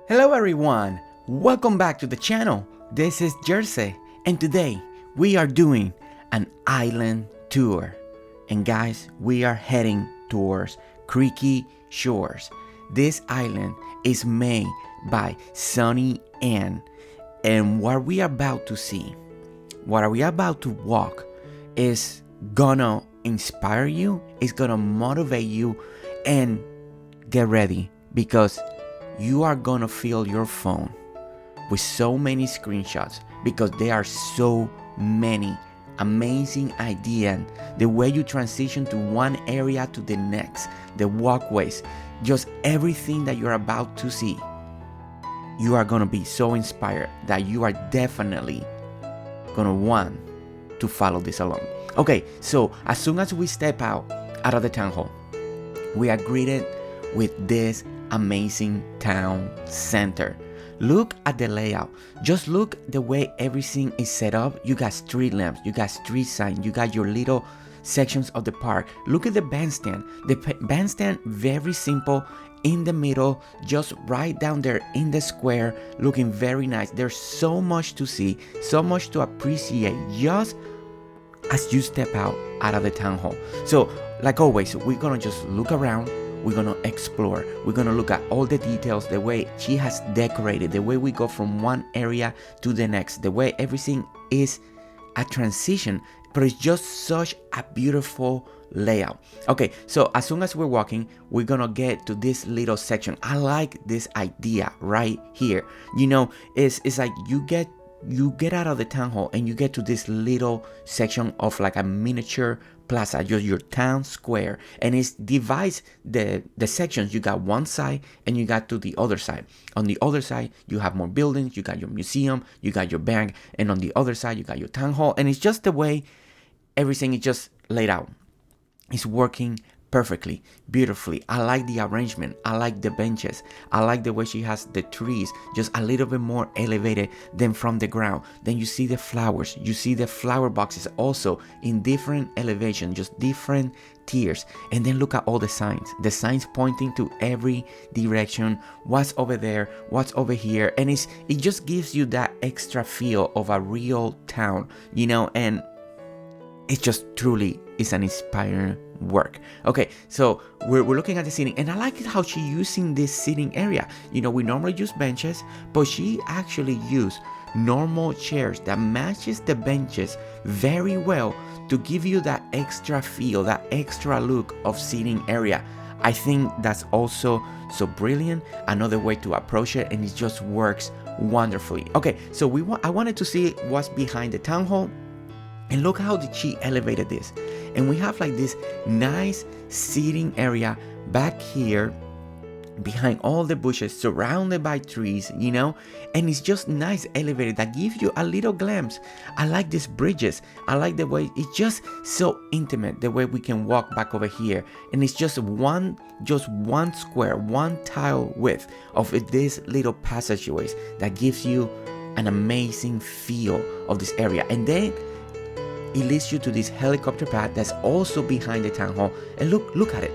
Hello everyone, welcome back to the channel. This is Jersey and today we are doing an island tour. And guys, we are heading towards Creaky Shores. This island is made by SunnyAnn, and what we are about to see, what we are about to walk is gonna inspire you, it's gonna motivate you, and get ready because you are gonna fill your phone with so many screenshots because there are so many amazing ideas. The way you transition to one area to the next, the walkways, just everything that you're about to see. You are gonna be so inspired that you are definitely gonna want to follow this along. Okay, so as soon as we step out of the town hall, we are greeted with this amazing town center. Look at the layout. Just look the way everything is set up. You got street lamps, you got street signs, you got your little sections of the park. Look at the bandstand. The bandstand, very simple, in the middle, just right down there in the square, looking very nice. There's so much to see, so much to appreciate just as you step out of the town hall. So like always, we're gonna just look around. We're gonna explore, we're gonna look at all the details, the way she has decorated, the way we go from one area to the next, the way everything is a transition, but it's just such a beautiful layout. Okay, so as soon as we're walking, we're gonna get to this little section. I like this idea right here. You know, it's like you get out of the town hall and you get to this little section of like a miniature plaza, just your town square, and it divides the sections. You got one side and you got to the other side. On the other side you have more buildings, you got your museum, you got your bank, and on the other side you got your town hall, and it's just the way everything is just laid out. It's working perfectly, beautifully. I like the arrangement, I like the benches, I like the way she has the trees just a little bit more elevated than from the ground. Then you see the flowers, you see the flower boxes also in different elevation, just different tiers. And then look at all the signs pointing to every direction, what's over there, what's over here, and it just gives you that extra feel of a real town, you know, and it just truly is an inspiring work. Okay, so we're looking at the seating, and I like it how she using this seating area. You know, we normally use benches, but she actually used normal chairs that matches the benches very well to give you that extra feel, that extra look of seating area. I think that's also so brilliant, another way to approach it, and it just works wonderfully. Okay, so I wanted to see what's behind the town hall. And look how she elevated this. And we have like this nice seating area back here behind all the bushes, surrounded by trees, you know, and it's just nice elevated that gives you a little glimpse. I like these bridges. I like the way it's just so intimate, the way we can walk back over here, and it's just one square, one tile width of these little passageways that gives you an amazing feel of this area. And then it leads you to this helicopter pad that's also behind the town hall, and look at it,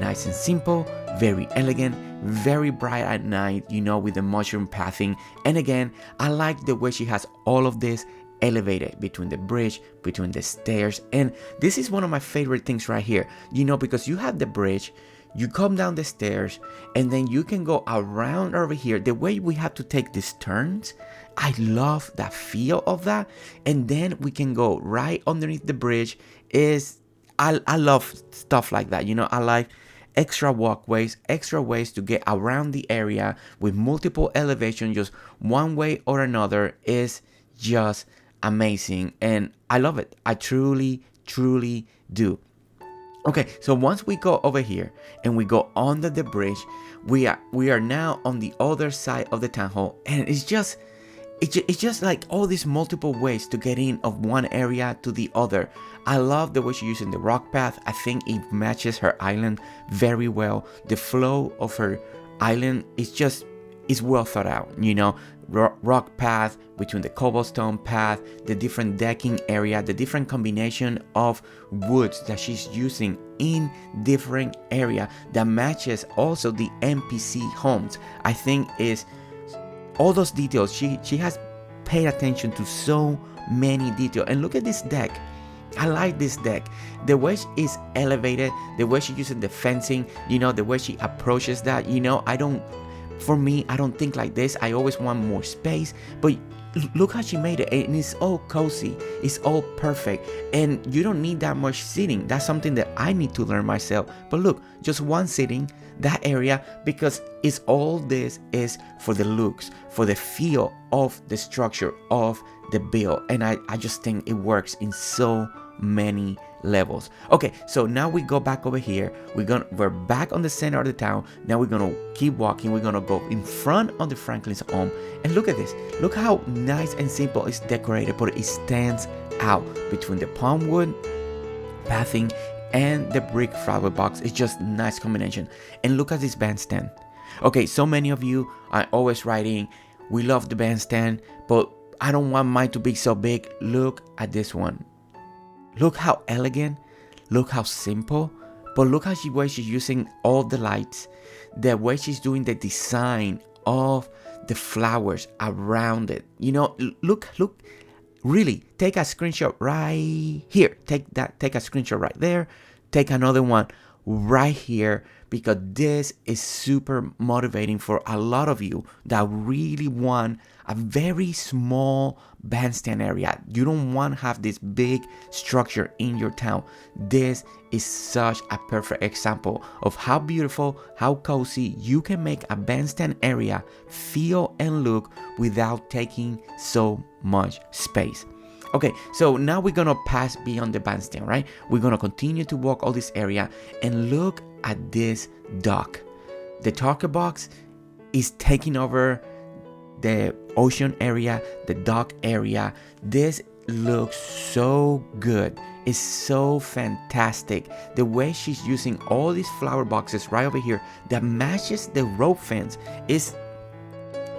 nice and simple, very elegant, very bright at night, you know, with the mushroom pathing. And again, I like the way she has all of this elevated between the bridge, between the stairs, and this is one of my favorite things right here, you know, because you have the bridge, you come down the stairs, and then you can go around over here. The way we have to take these turns, I love that feel of that. And then we can go right underneath the bridge. I love stuff like that, you know. I like extra walkways, extra ways to get around the area with multiple elevations, just one way or another is just amazing, and I love it. I truly do. Okay, so once we go over here and we go under the bridge, we are now on the other side of the town hall, and it's just like all these multiple ways to get in of one area to the other. I love the way she's using the rock path. I think it matches her island very well. The flow of her island is just is well thought out. Rock path between the cobblestone path, the different decking area, the different combination of woods that she's using in different area that matches also the NPC homes. I think is all those details. She has paid attention to so many details. And look at this deck. I like this deck. The way it's elevated, the way she uses the fencing, the way she approaches that, for me, I don't think like this. I always want more space, but look how she made it, and it's all cozy, it's all perfect, and you don't need that much seating. That's something that I need to learn myself. But look, just one seating, that area, because it's all this is for the looks, for the feel of the structure of the build, and I just think it works in so many levels. Okay, so now we go back over here. We're back on the center of the town. Now we're gonna keep walking. We're gonna go in front of the Franklin's home, and look at this. Look how nice and simple it's decorated, but it stands out between the palm wood pathing and the brick flower box. It's just nice combination. And look at this bandstand. Okay, so many of you are always writing, we love the bandstand, but I don't want mine to be so big. Look at this one. Look how elegant, look how simple, but look how way she's using all the lights, the way she's doing the design of the flowers around it. Look, really, take a screenshot right here. Take a screenshot right there. Take another one right here, because this is super motivating for a lot of you that really want a very small bandstand area. You don't want to have this big structure in your town. This is such a perfect example of how beautiful, how cozy you can make a bandstand area feel and look without taking so much space. Okay, so now we're gonna pass beyond the bandstand, right? We're gonna continue to walk all this area and look at this dock. The talker box is taking over the ocean area, the dock area. This looks so good. It's so fantastic. The way she's using all these flower boxes right over here that matches the rope fence is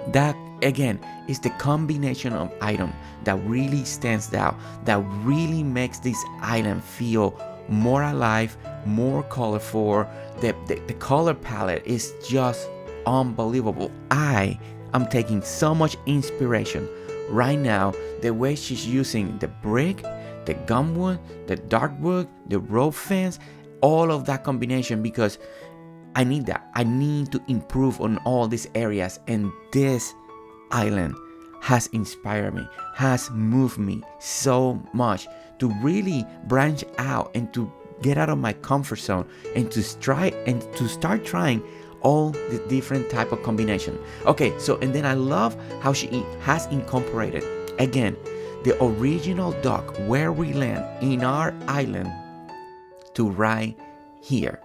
that, again, is the combination of item that really stands out, that really makes this island feel more alive, more colorful. The color palette is just unbelievable. I am taking so much inspiration right now, the way she's using the brick, the gumwood, the dark wood, the rope fence, all of that combination, because I need that. I need to improve on all these areas, and this island has inspired me, has moved me so much to really branch out and to get out of my comfort zone and to start trying all the different type of combination. Okay, so and then I love how she has incorporated again the original dock where we land in our island to right here.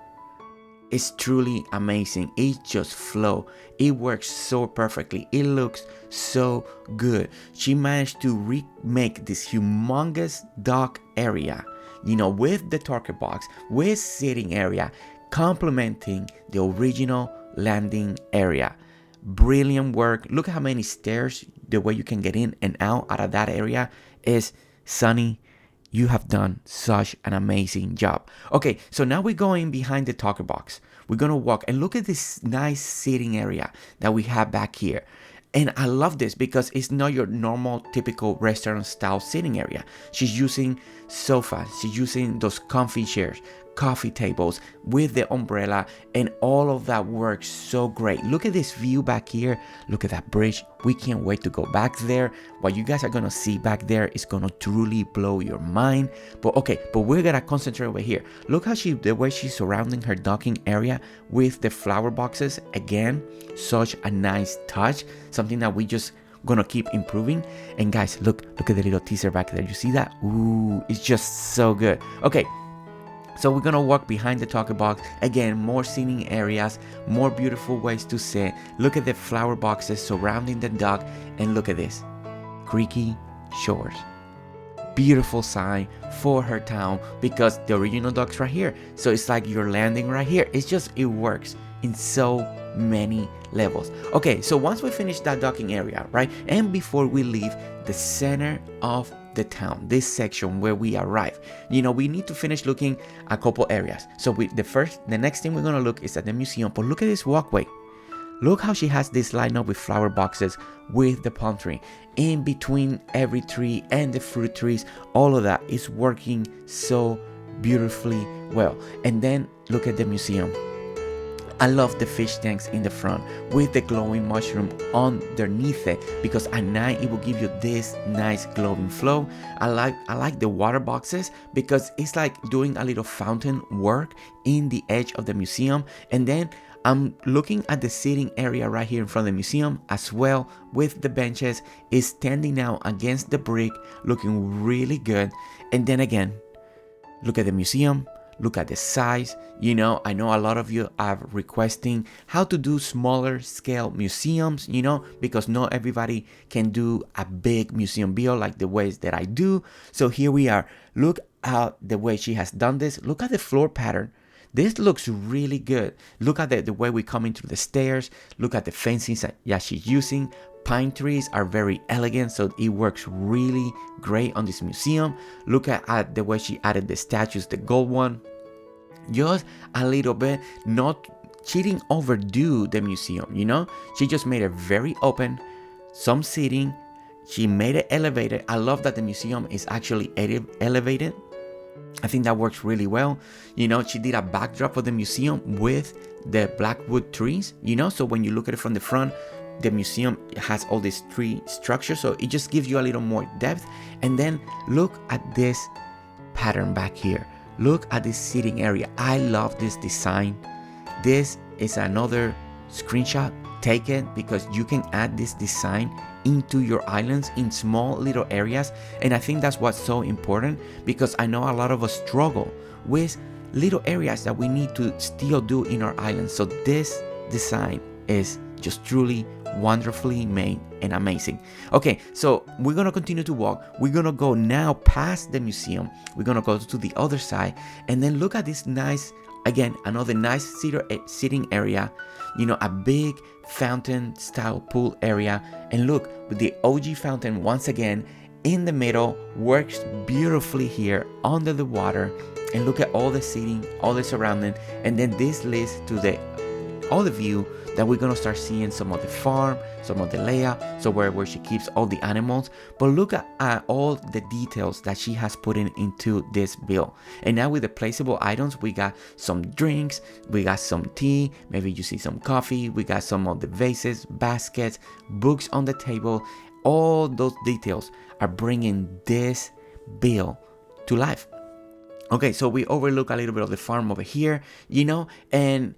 It's truly amazing. It just flows. It works so perfectly. It looks so good. She managed to remake this humongous dock area, with the talker box, with sitting area, complementing the original landing area. Brilliant work. Look at how many stairs, the way you can get in and out of that area is Sunny. You have done such an amazing job. Okay, so now we're going behind the talker box. We're gonna walk and look at this nice seating area that we have back here. And I love this because it's not your normal typical restaurant style seating area. She's using sofas, she's using those comfy chairs, coffee tables with the umbrella, and all of that works so great. Look at this view back here. Look at that bridge. We can't wait to go back there. What you guys are gonna see back there is gonna truly blow your mind. But we're gonna concentrate over here. Look how the way she's surrounding her docking area with the flower boxes. Again, such a nice touch, something that we just gonna keep improving. And guys, look at the little teaser back there. You see that? Ooh, it's just so good. Okay, so we're gonna walk behind the talker box. Again, more seating areas, more beautiful ways to sit. Look at the flower boxes surrounding the dock, and look at this, Creaky Shores. Beautiful sign for her town because the original dock's right here. So it's like you're landing right here. It works. in so many levels. Okay, so once we finish that docking area, right, and before we leave the center of the town, this section where we arrive, we need to finish looking a couple areas. So the next thing we're gonna look is at the museum. But look at this walkway. Look how she has this line up with flower boxes with the palm tree. In between every tree and the fruit trees, all of that is working so beautifully well. And then look at the museum. I love the fish tanks in the front with the glowing mushroom underneath it, because at night it will give you this nice glowing flow. I like the water boxes because it's like doing a little fountain work in the edge of the museum. And then I'm looking at the seating area right here in front of the museum as well, with the benches is standing out against the brick, looking really good. And then again, look at the museum. Look at the size. I know a lot of you are requesting how to do smaller scale museums, because not everybody can do a big museum build like the ways that I do. So here we are. Look at the way she has done this. Look at the floor pattern. This looks really good. Look at the way we come into the stairs. Look at the fencing that she's using. Pine trees are very elegant, so it works really great on this museum. Look at the way she added the statues, the gold one. Just a little bit, she didn't overdo the museum, She just made it very open, some seating. She made it elevated. I love that the museum is actually elevated. I think that works really well. She did a backdrop of the museum with the blackwood trees, so when you look at it from the front, the museum has all these tree structures, so it just gives you a little more depth. And then look at this pattern back here. Look at this seating area. I love this design. This is another screenshot. Take it, because you can add this design into your islands in small little areas. And I think that's what's so important, because I know a lot of us struggle with little areas that we need to still do in our islands. So this design is just truly wonderfully made and amazing. Okay, so we're gonna continue to walk. We're gonna go now past the museum. We're gonna go to the other side and then look at this nice, again, another nice sitting area, a big fountain style pool area. And look, with the OG fountain once again in the middle, works beautifully here under the water. And look at all the seating, all the surrounding. And then this leads to all the view that we're gonna start seeing some of the farm, some of the layout, so where she keeps all the animals. But look at all the details that she has put into this build. And now with the placeable items, we got some drinks, we got some tea, maybe you see some coffee, we got some of the vases, baskets, books on the table. All those details are bringing this build to life. Okay, so we overlook a little bit of the farm over here, and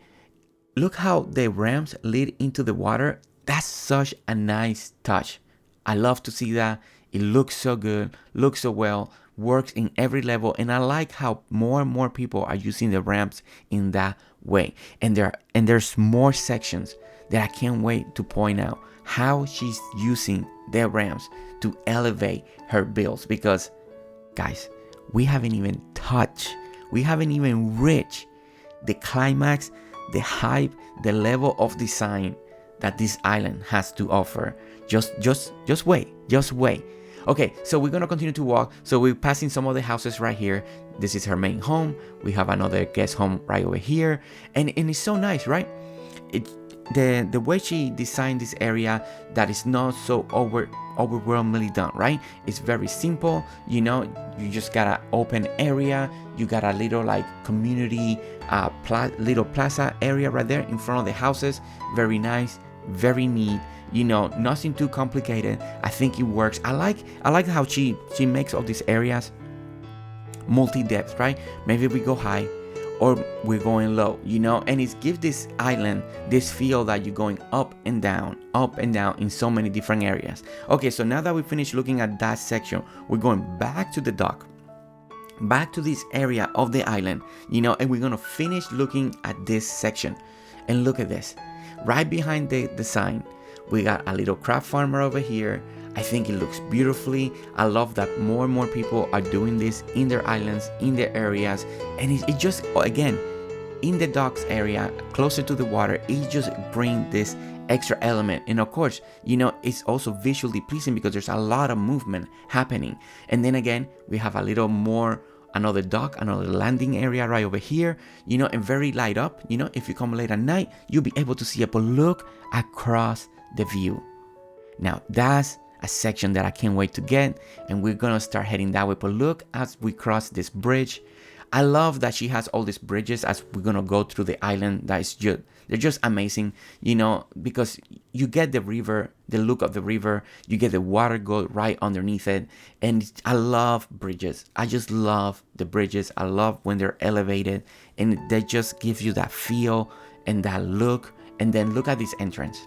look how the ramps lead into the water. That's such a nice touch. I love to see that. It looks so good, looks so well, works in every level. And I like how more and more people are using the ramps in that way. And there's more sections that I can't wait to point out how she's using the ramps to elevate her builds. Because, guys, we haven't even reached the climax, the hype, the level of design that this island has to offer. Just wait. Okay, so we're gonna continue to walk. So we're passing some of the houses right here. This is her main home. We have another guest home right over here, and it's so nice, right? The way she designed this area, that is not so overwhelmingly done, right? It's very simple. You just got an open area. You got a little like community little plaza area right there in front of the houses. Very nice, very neat. Nothing too complicated. I think it works. I like how she makes all these areas multi-depth, right? Maybe we go high or we're going low, and it gives this island this feel that you're going up and down in so many different areas. Okay, so now that we finished looking at that section, we're going back to the dock, back to this area of the island, and we're gonna finish looking at this section. And look at this, right behind the sign, we got a little craft farmer over here. I think it looks beautifully. I love that more and more people are doing this in their islands, in their areas. And it just, again, in the docks area, closer to the water, it just brings this extra element. And of course, it's also visually pleasing because there's a lot of movement happening. And then again, we have a little more, another dock, another landing area right over here, and very light up. If you come late at night, you'll be able to see it. But look across the view. Now that's a section that I can't wait to get, and we're gonna start heading that way. But look, as we cross this bridge, I love that she has all these bridges as we're gonna go through the island. They're just amazing, because you get the river, the look of the river, you get the water go right underneath it. And I love bridges. I just love the bridges. I love when they're elevated, and they just give you that feel and that look. And then look at this entrance.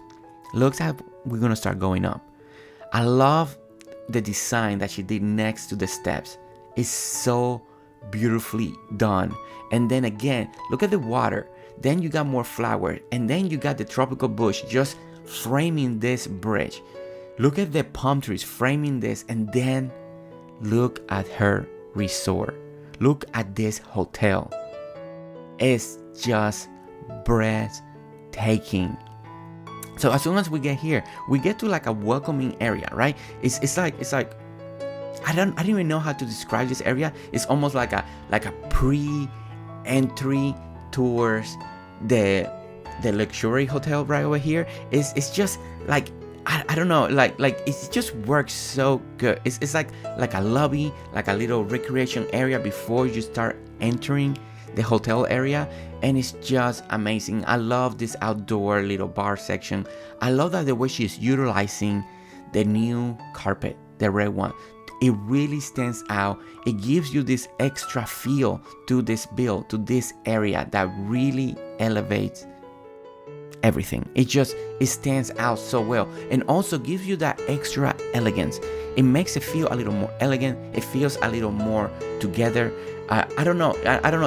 Looks how we're gonna start going up. I love the design that she did next to the steps. It's so beautifully done. And then again, look at the water. Then you got more flowers, and then you got the tropical bush just framing this bridge. Look at the palm trees framing this, and then look at her resort. Look at this hotel. It's just breathtaking. So as soon as we get here, we get to like a welcoming area, right? It's like I don't even know how to describe this area. It's almost like a pre-entry towards the luxury hotel right over here. It's just like I don't know, like it just works so good. It's like a lobby, like a little recreation area before you start entering the hotel area, and it's just amazing. I love this outdoor little bar section. I love that the way she's utilizing the new carpet, the red one. It really stands out. It gives you this extra feel to this build, to this area that really elevates everything. It stands out so well, and also gives you that extra elegance. It makes it feel a little more elegant. It feels a little more together. I don't know.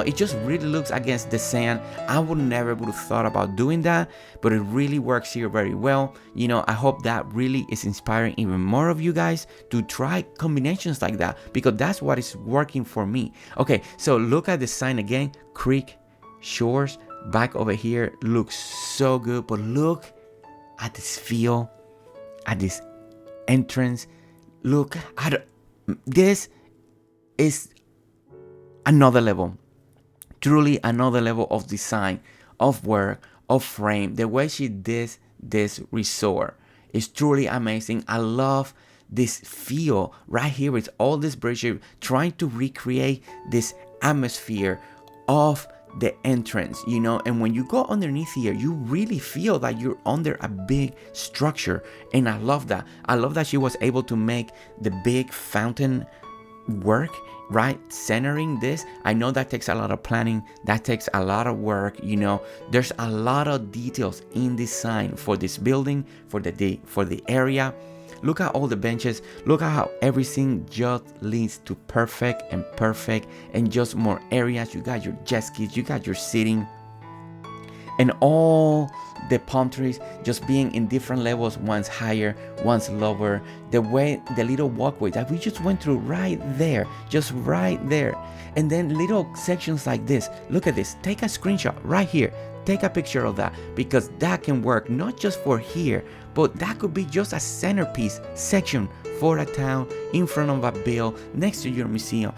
It just really looks against the sand. I would never would have thought about doing that, but it really works here very well. I hope that really is inspiring even more of you guys to try combinations like that, because that's what is working for me. Okay, so look at the sign again, Creek Shores. Back over here looks so good, but look at this feel, at this entrance. Look at this. Is another level, truly another level of design, of work, of frame. The way she did this resort is truly amazing. I love this feel right here with all this bridges, trying to recreate this atmosphere of the entrance, and when you go underneath here, you really feel that you're under a big structure. And I love that. I love that she was able to make the big fountain work, right? Centering this. I know that takes a lot of planning, that takes a lot of work. There's a lot of details in design for this building, for the area. Look at all the benches. Look at how everything just leads to perfect, and just more areas. You got your jet skis, you got your seating, and all the palm trees just being in different levels, one's higher, one's lower. The way, the little walkway that we just went through right there, just right there. And then little sections like this. Look at this. Take a screenshot right here. Take a picture of that, because that can work not just for here, but that could be just a centerpiece section for a town, in front of a bill, next to your museum,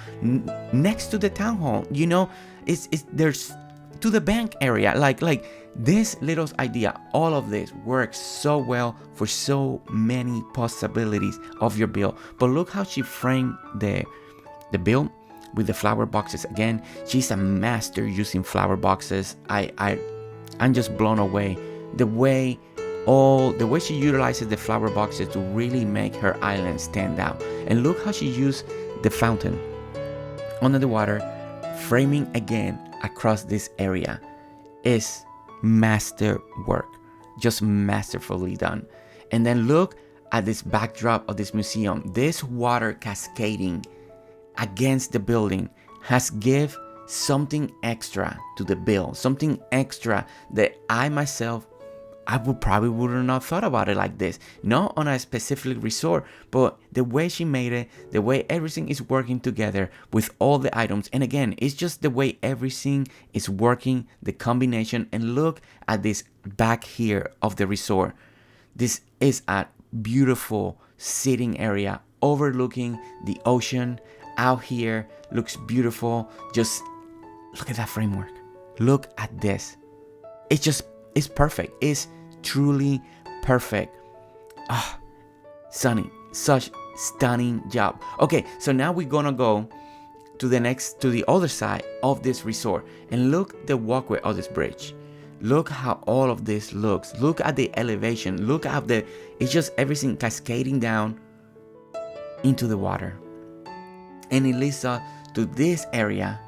next to the town hall. There's to the bank area, like this little idea. All of this works so well for so many possibilities of your bill. But look how she framed the bill with the flower boxes. Again, she's a master using flower boxes. I'm just blown away the way she utilizes the flower boxes to really make her island stand out. And look how she used the fountain under the water, framing again across this area. Is master work, just masterfully done. And then look at this backdrop of this museum. This water cascading against the building has give something extra to the bill, something extra that I myself I wouldn't have thought about it like this. Not on a specific resort, but the way she made it, the way everything is working together with all the items. And again, it's just the way everything is working, the combination. And look at this back here of the resort. This is a beautiful sitting area overlooking the ocean. Out here looks beautiful. Just look at that framework. Look at this. It's perfect. It's truly perfect. Ah, Sunny, such stunning job. Okay, so now we're gonna go to the other side of this resort and look the walkway of this bridge. Look how all of this looks. Look at the elevation. Look at it's just everything cascading down into the water. And it leads us to this area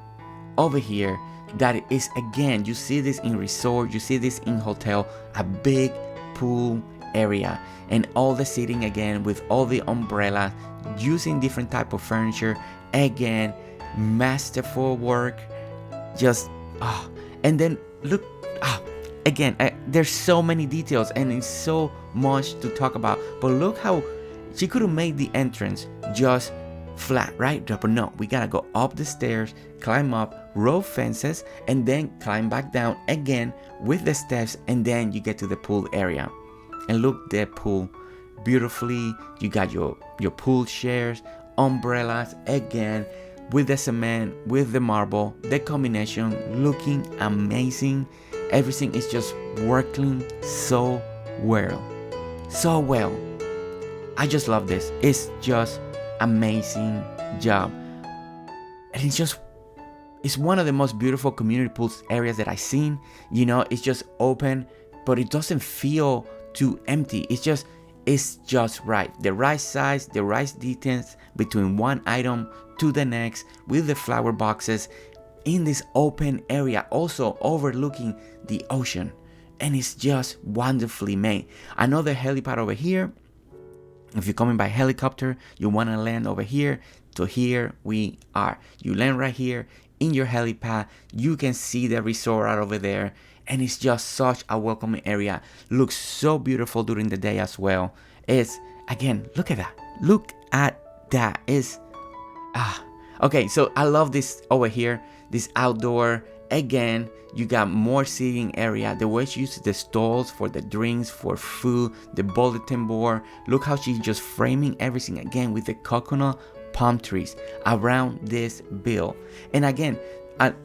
over here that is, again, you see this in resort, you see this in hotel, a big pool area, and all the seating again with all the umbrellas, using different type of furniture. Again, masterful work. Just and then look, again, there's so many details and it's so much to talk about, but look how she could have made the entrance just flat, right? But no, we gotta go up the stairs, climb up, rope fences, and then climb back down again with the steps, and then you get to the pool area. And look, the pool, beautifully, you got your pool chairs, umbrellas, again, with the cement, with the marble, the combination looking amazing. Everything is just working so well. So well. I just love this. It's just amazing job. And it's one of the most beautiful community pools areas that I've seen. You know, it's just open, but it doesn't feel too empty. It's just right. The right size, the right distance between one item to the next, with the flower boxes in this open area, also overlooking the ocean. And it's just wonderfully made. Another helipad over here. If you're coming by helicopter, you want to land over here. So here we are. You land right here in your helipad. You can see the resort right over there. And it's just such a welcoming area. Looks so beautiful during the day as well. It's, again, look at that. Look at that. Okay, so I love this over here. This outdoor. Again, you got more seating area. The way she uses the stalls for the drinks, for food, the bulletin board. Look how she's just framing everything again with the coconut palm trees around this bill. And again,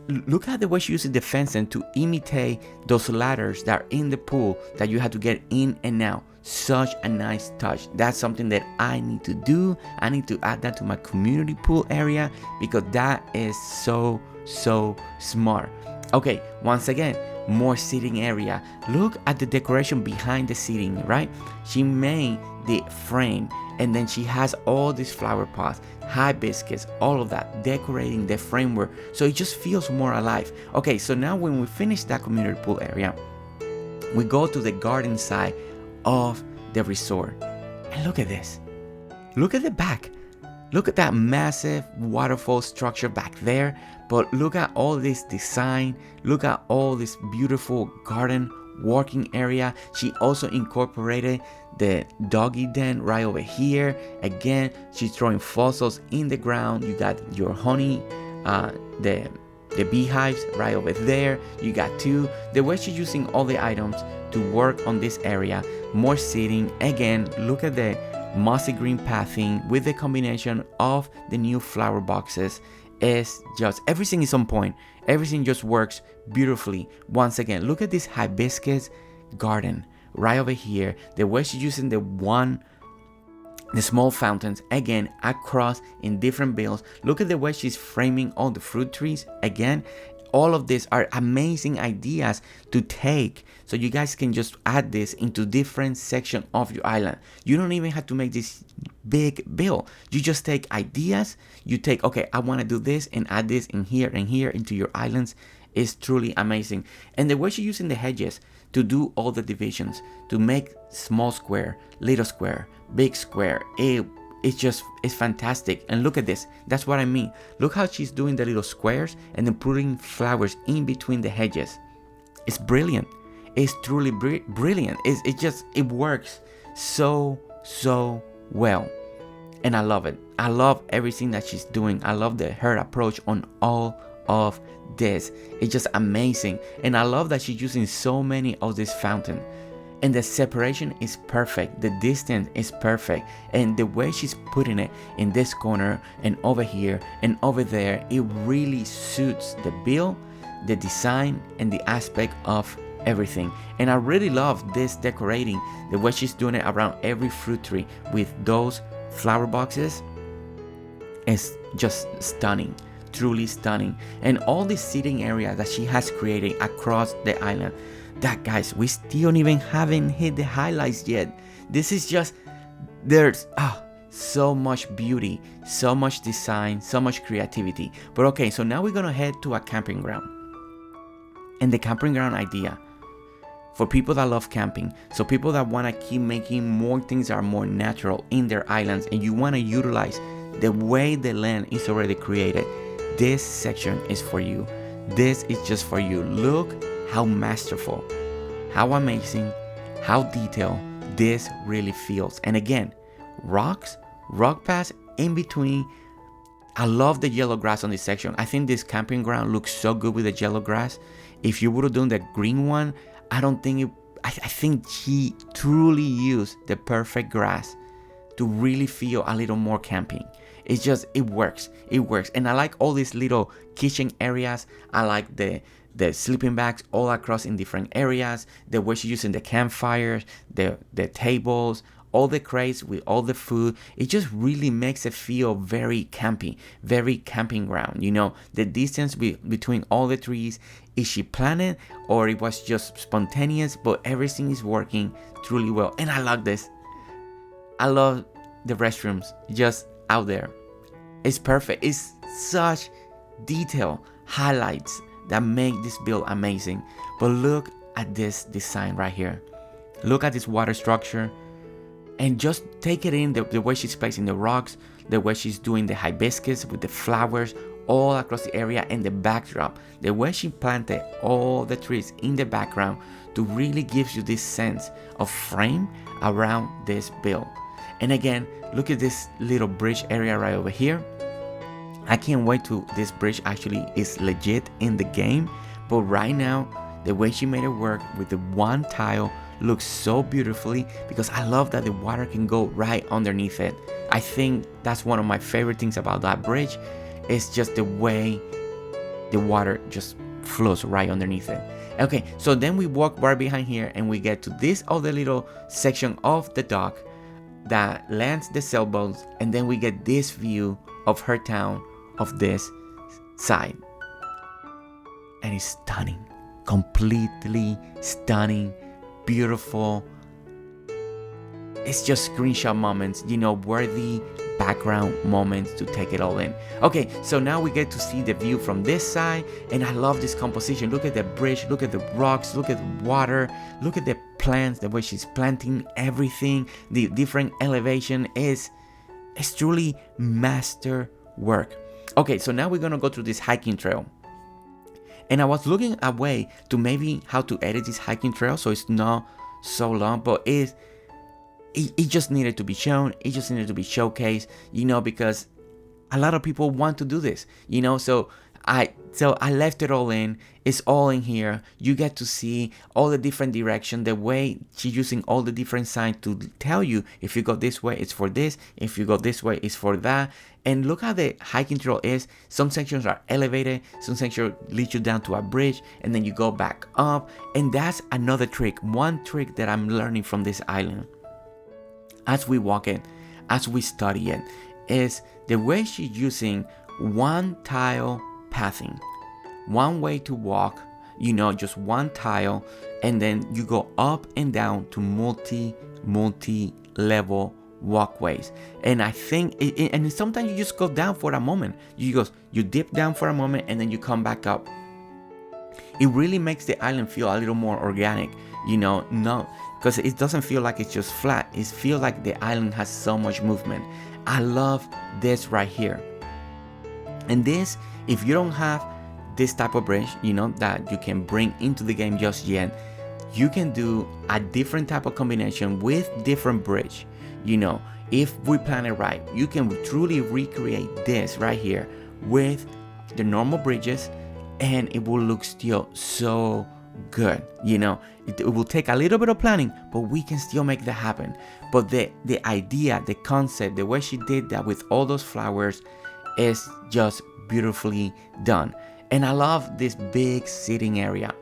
look at the way she uses the fencing to imitate those ladders that are in the pool that you have to get in and out. Such a nice touch. That's something that I need to do. I need to add that to my community pool area because that is so smart. Okay, once again, more seating area. Look at the decoration behind the seating, right? She made the frame and then she has all these flower pots, hibiscus, all of that, decorating the framework so it just feels more alive. Okay, so now when we finish that community pool area, we go to the garden side of the resort. And look at this. Look at the back. Look at that massive waterfall structure back there. But look at all this design. Look at all this beautiful garden working area. She also incorporated the doggy den right over here. Again, she's throwing fossils in the ground. You got your honey, the beehives right over there. You got two. The way she's using all the items to work on this area. More seating. Again, look at the mossy green pathing with the combination of the new flower boxes. Is just, everything is on point. Everything just works beautifully. Once again, look at this hibiscus garden right over here. The way she's using the small fountains again across in different bills. Look at the way she's framing all the fruit trees. Again, all of these are amazing ideas to take, so you guys can just add this into different sections of your island. You don't even have to make this big bill. You just take ideas. You take, okay, I want to do this and add this in here and here into your islands. It's truly amazing. And the way she's using the hedges to do all the divisions, to make small square, little square, big square. It's fantastic. And look at this. That's what I mean. Look how she's doing the little squares and then putting flowers in between the hedges. It's brilliant. is truly brilliant. It works so well, and I love it. I love everything that she's doing. I love her approach on all of this. It's just amazing, and I love that she's using so many of this fountain, and the separation is perfect, the distance is perfect, and the way she's putting it in this corner and over here and over there, it really suits the build, the design, and the aspect of everything. And I really love this decorating, the way she's doing it around every fruit tree with those flower boxes. Is just stunning, truly stunning. And all the seating area that she has created across the island, that, guys, we still even haven't hit the highlights yet. This is just, there's so much beauty, so much design, so much creativity. But okay, so now we're gonna head to a camping ground. And the camping ground idea for people that love camping, so people that want to keep making more things that are more natural in their islands, and you want to utilize the way the land is already created, this section is for you. This is just for you. Look how masterful, how amazing, how detailed this really feels. And again, rocks, rock paths in between. I love the yellow grass on this section. I think this camping ground looks so good with the yellow grass. If you would have done the green one, I don't think it, I think she truly used the perfect grass to really feel a little more camping. It's just, it works. And I like all these little kitchen areas. I like the sleeping bags all across in different areas, the way she's using the campfires, the tables, all the crates with all the food. It just really makes it feel very campy, very camping ground. You know, the distance between all the trees, is she planned or it was just spontaneous? But everything is working truly well. And I love this. I love the restrooms just out there. It's perfect. It's such detail, highlights that make this build amazing. But look at this design right here. Look at this water structure. And just take it in, the way she's placing the rocks, the way she's doing the hibiscus with the flowers all across the area, and the backdrop, the way she planted all the trees in the background to really gives you this sense of frame around this build. And again, look at this little bridge area right over here. I can't wait till this bridge actually is legit in the game. But right now, the way she made it work with the one tile looks so beautifully, because I love that the water can go right underneath it. I think that's one of my favorite things about that bridge. It's just the way the water just flows right underneath it. Okay, so then we walk right behind here and we get to this other little section of the dock that lands the sailboats, and then we get this view of her town of this side. And it's stunning, completely stunning, beautiful. It's just screenshot moments, you know, worthy background moments to take it all in. Okay, so now we get to see the view from this side, and I love this composition. Look at the bridge, look at the rocks, look at the water, look at the plants, the way she's planting everything, the different elevation is truly master work. Okay, so now we're gonna go through this hiking trail. And I was looking a way to maybe how to edit this hiking trail so it's not so long, but it just needed to be shown. It just needed to be showcased, you know, because a lot of people want to do this, you know. So I left it all in. It's all in here. You get to see all the different direction, the way she's using all the different signs to tell you if you go this way, it's for this. If you go this way, it's for that. And look how the hiking trail is. Some sections are elevated, some sections lead you down to a bridge, and then you go back up. And that's another trick. One trick that I'm learning from this island as we walk it, as we study it, is the way she's using one tile pathing, one way to walk, you know, just one tile, and then you go up and down to multi-level walkways. And I think and sometimes you just go down for a moment, you dip down for a moment, and then you come back up. It really makes the island feel a little more organic, you know, because it doesn't feel like it's just flat. It feels like the island has so much movement. I love this right here. And this, if you don't have this type of bridge, you know, that you can bring into the game just yet, you can do a different type of combination with different bridge. You know, if we plan it right, you can truly recreate this right here with the normal bridges, and it will look still so good. You know, it will take a little bit of planning, but we can still make that happen. But the idea, the concept, the way she did that with all those flowers is just beautifully done. And I love this big sitting area.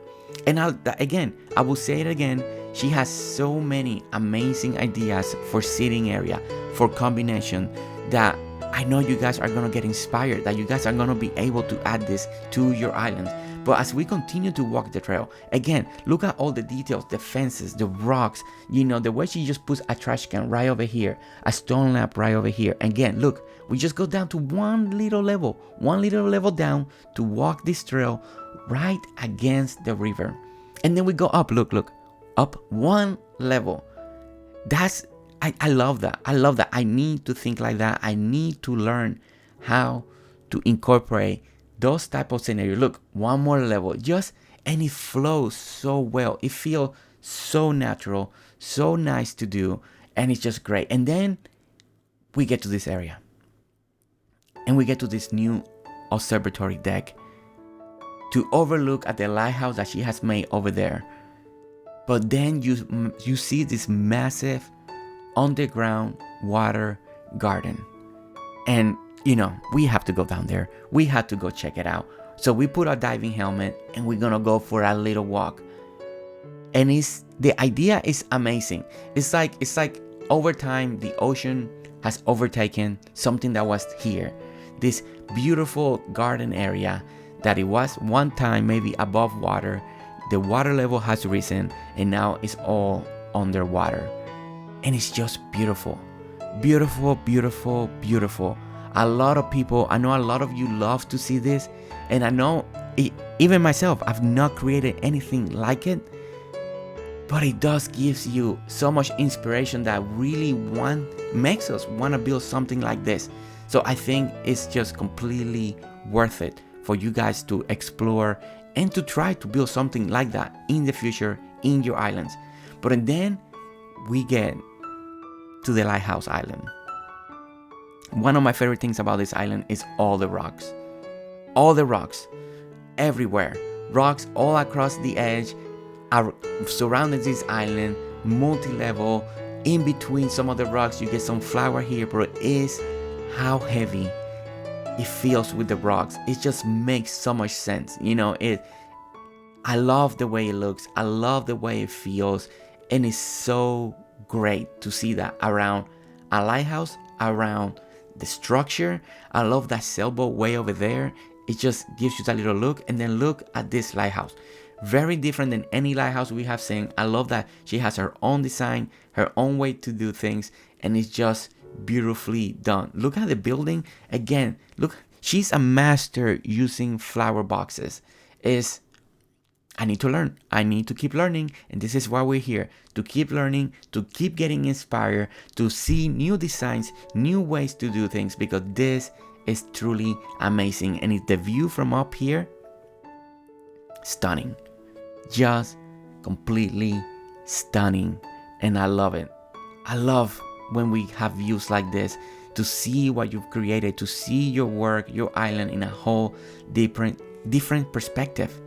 And I will say it again, she has so many amazing ideas for sitting area, for combination, that I know you guys are gonna get inspired, that you guys are gonna be able to add this to your islands. But as we continue to walk the trail, again, look at all the details, the fences, the rocks, you know, the way she just puts a trash can right over here, a stone lamp right over here. Again, look, we just go down to one little level down to walk this trail right against the river. And then we go up, look, up one level. I love that. I need to think like that. I need to learn how to incorporate those type of scenarios. Look, one more level, and it flows so well. It feels so natural, so nice to do, and it's just great. And then we get to this area, and we get to this new observatory deck to overlook at the lighthouse that she has made over there. But then you see this massive underground water garden, and you know, we have to go down there. We have to go check it out. So we put our diving helmet and we're gonna go for a little walk. And the idea is amazing. It's like over time the ocean has overtaken something that was here. This beautiful garden area that it was one time maybe above water. The water level has risen and now it's all underwater. And it's just beautiful. Beautiful, beautiful, beautiful. A lot of people, I know a lot of you love to see this, and I know even myself, I've not created anything like it, but it does gives you so much inspiration that really makes us want to build something like this. So I think it's just completely worth it for you guys to explore and to try to build something like that in the future in your islands. But then we get to the Lighthouse Island. One of my favorite things about this island is all the rocks. All the rocks. Everywhere. Rocks all across the edge are surrounding this island, multi-level. In between some of the rocks, you get some flower here, but it is how heavy it feels with the rocks. It just makes so much sense. You know, I love the way it looks. I love the way it feels. And it's so great to see that around a lighthouse, around the structure. I love that sailboat way over there. It just gives you that little look. And then look at this lighthouse. Very different than any lighthouse we have seen. I love that she has her own design, her own way to do things, and it's just beautifully done. Look at the building. Again, look, she's a master using flower boxes. I need to learn. I need to keep learning. And this is why we're here. To keep learning, to keep getting inspired, to see new designs, new ways to do things, because this is truly amazing. And it's the view from up here, stunning. Just completely stunning. And I love it. I love when we have views like this, to see what you've created, to see your work, your island in a whole different perspective.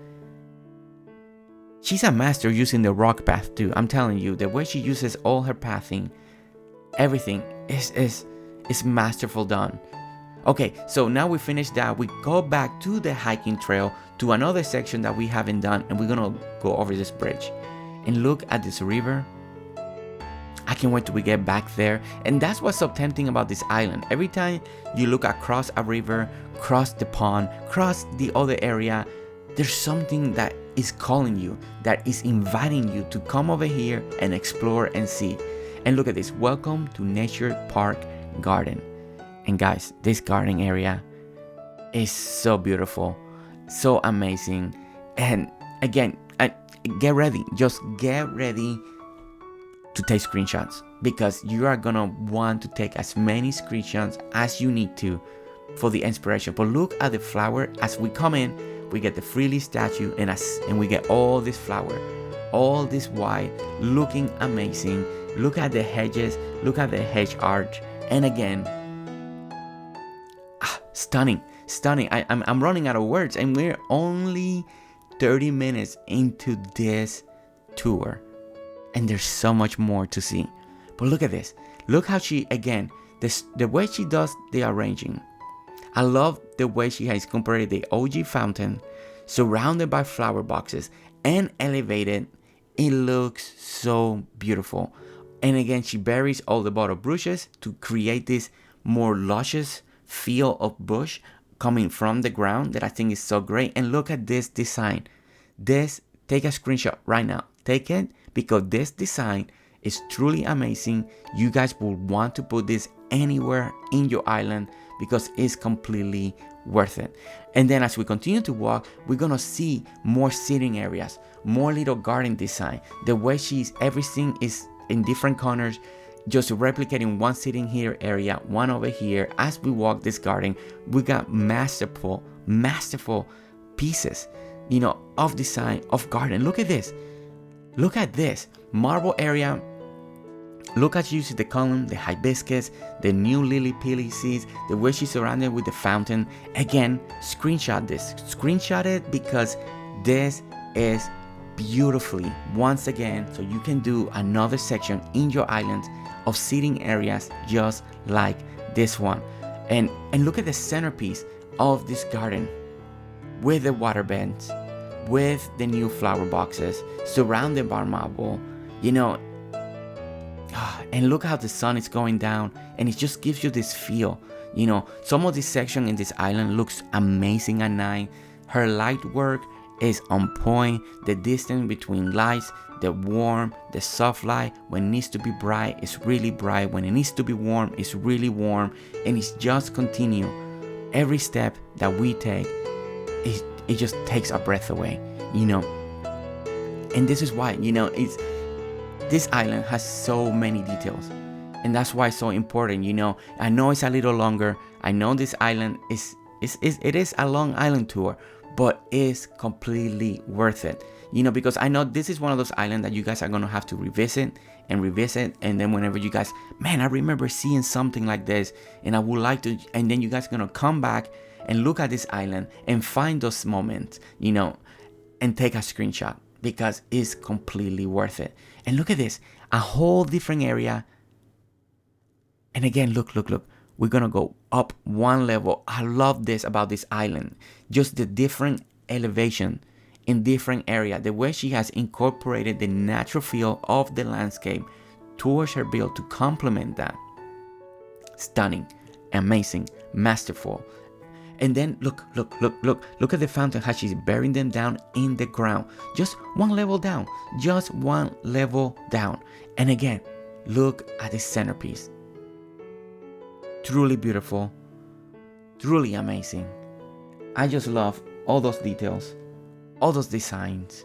She's a master using the rock path too. I'm telling you, the way she uses all her pathing, everything is masterful done. Okay, so now we finished that. We go back to the hiking trail, to another section that we haven't done, and we're gonna go over this bridge. And look at this river. I can't wait till we get back there. And that's what's so tempting about this island. Every time you look across a river, cross the pond, cross the other area, there's something that is calling you, that is inviting you to come over here and explore and see. And look at this. Welcome to Nature Park Garden. And guys, this garden area is so beautiful, so amazing. And again, get ready. Just get ready to take screenshots, because you are gonna want to take as many screenshots as you need to for the inspiration. But look at the flower. As we come in, we get the Freely statue, and we get all this flower all this white, looking amazing. Look at the hedges, look at the hedge arch, and again, stunning. I'm running out of words, and we're only 30 minutes into this tour, and there's so much more to see. But look at this. Look how she, again, the way she does the arranging. I love the way she has incorporated the OG fountain, surrounded by flower boxes and elevated. It looks so beautiful. And again, she buries all the bottle bushes to create this more luscious feel of bush coming from the ground that I think is so great. And look at this design. Take a screenshot right now. Take it, because this design is truly amazing. You guys will want to put this anywhere in your island because it's completely worth it. And then as we continue to walk, we're gonna see more sitting areas, more little garden design. The way everything is in different corners, just replicating one sitting here area, one over here. As we walk this garden, we got masterful pieces, of design, of garden. Look at this marble area. Look at you see the column, the hibiscus, the new lily pilly seeds, the way she's surrounded with the fountain. Again, screenshot it, because this is beautifully, once again, so you can do another section in your island of seating areas just like this one. And look at the centerpiece of this garden with the water beds, with the new flower boxes, surrounded by marble, and look how the sun is going down, and it just gives you this feel. Some of this section in this island looks amazing at night. Her light work is on point. The distance between lights, the warm, the soft light, when it needs to be bright, it's really bright. When it needs to be warm, it's really warm. And it's just continue. Every step that we take, it just takes our breath away, And this is why, this island has so many details, and that's why it's so important. I know it's a little longer. I know this island is a long island tour, but it's completely worth it. Because I know this is one of those islands that you guys are gonna have to revisit, and then whenever you guys, man, I remember seeing something like this, and I would like to, and then you guys are gonna come back and look at this island and find those moments, and take a screenshot, because it's completely worth it. And look at this, a whole different area. And again, look. We're gonna go up one level. I love this about this island. Just the different elevation in different area. The way she has incorporated the natural feel of the landscape towards her build to complement that. Stunning, amazing, masterful. And then look at the fountain, how she's burying them down in the ground. Just one level down. And again, look at the centerpiece. Truly beautiful, truly amazing. I just love all those details, all those designs.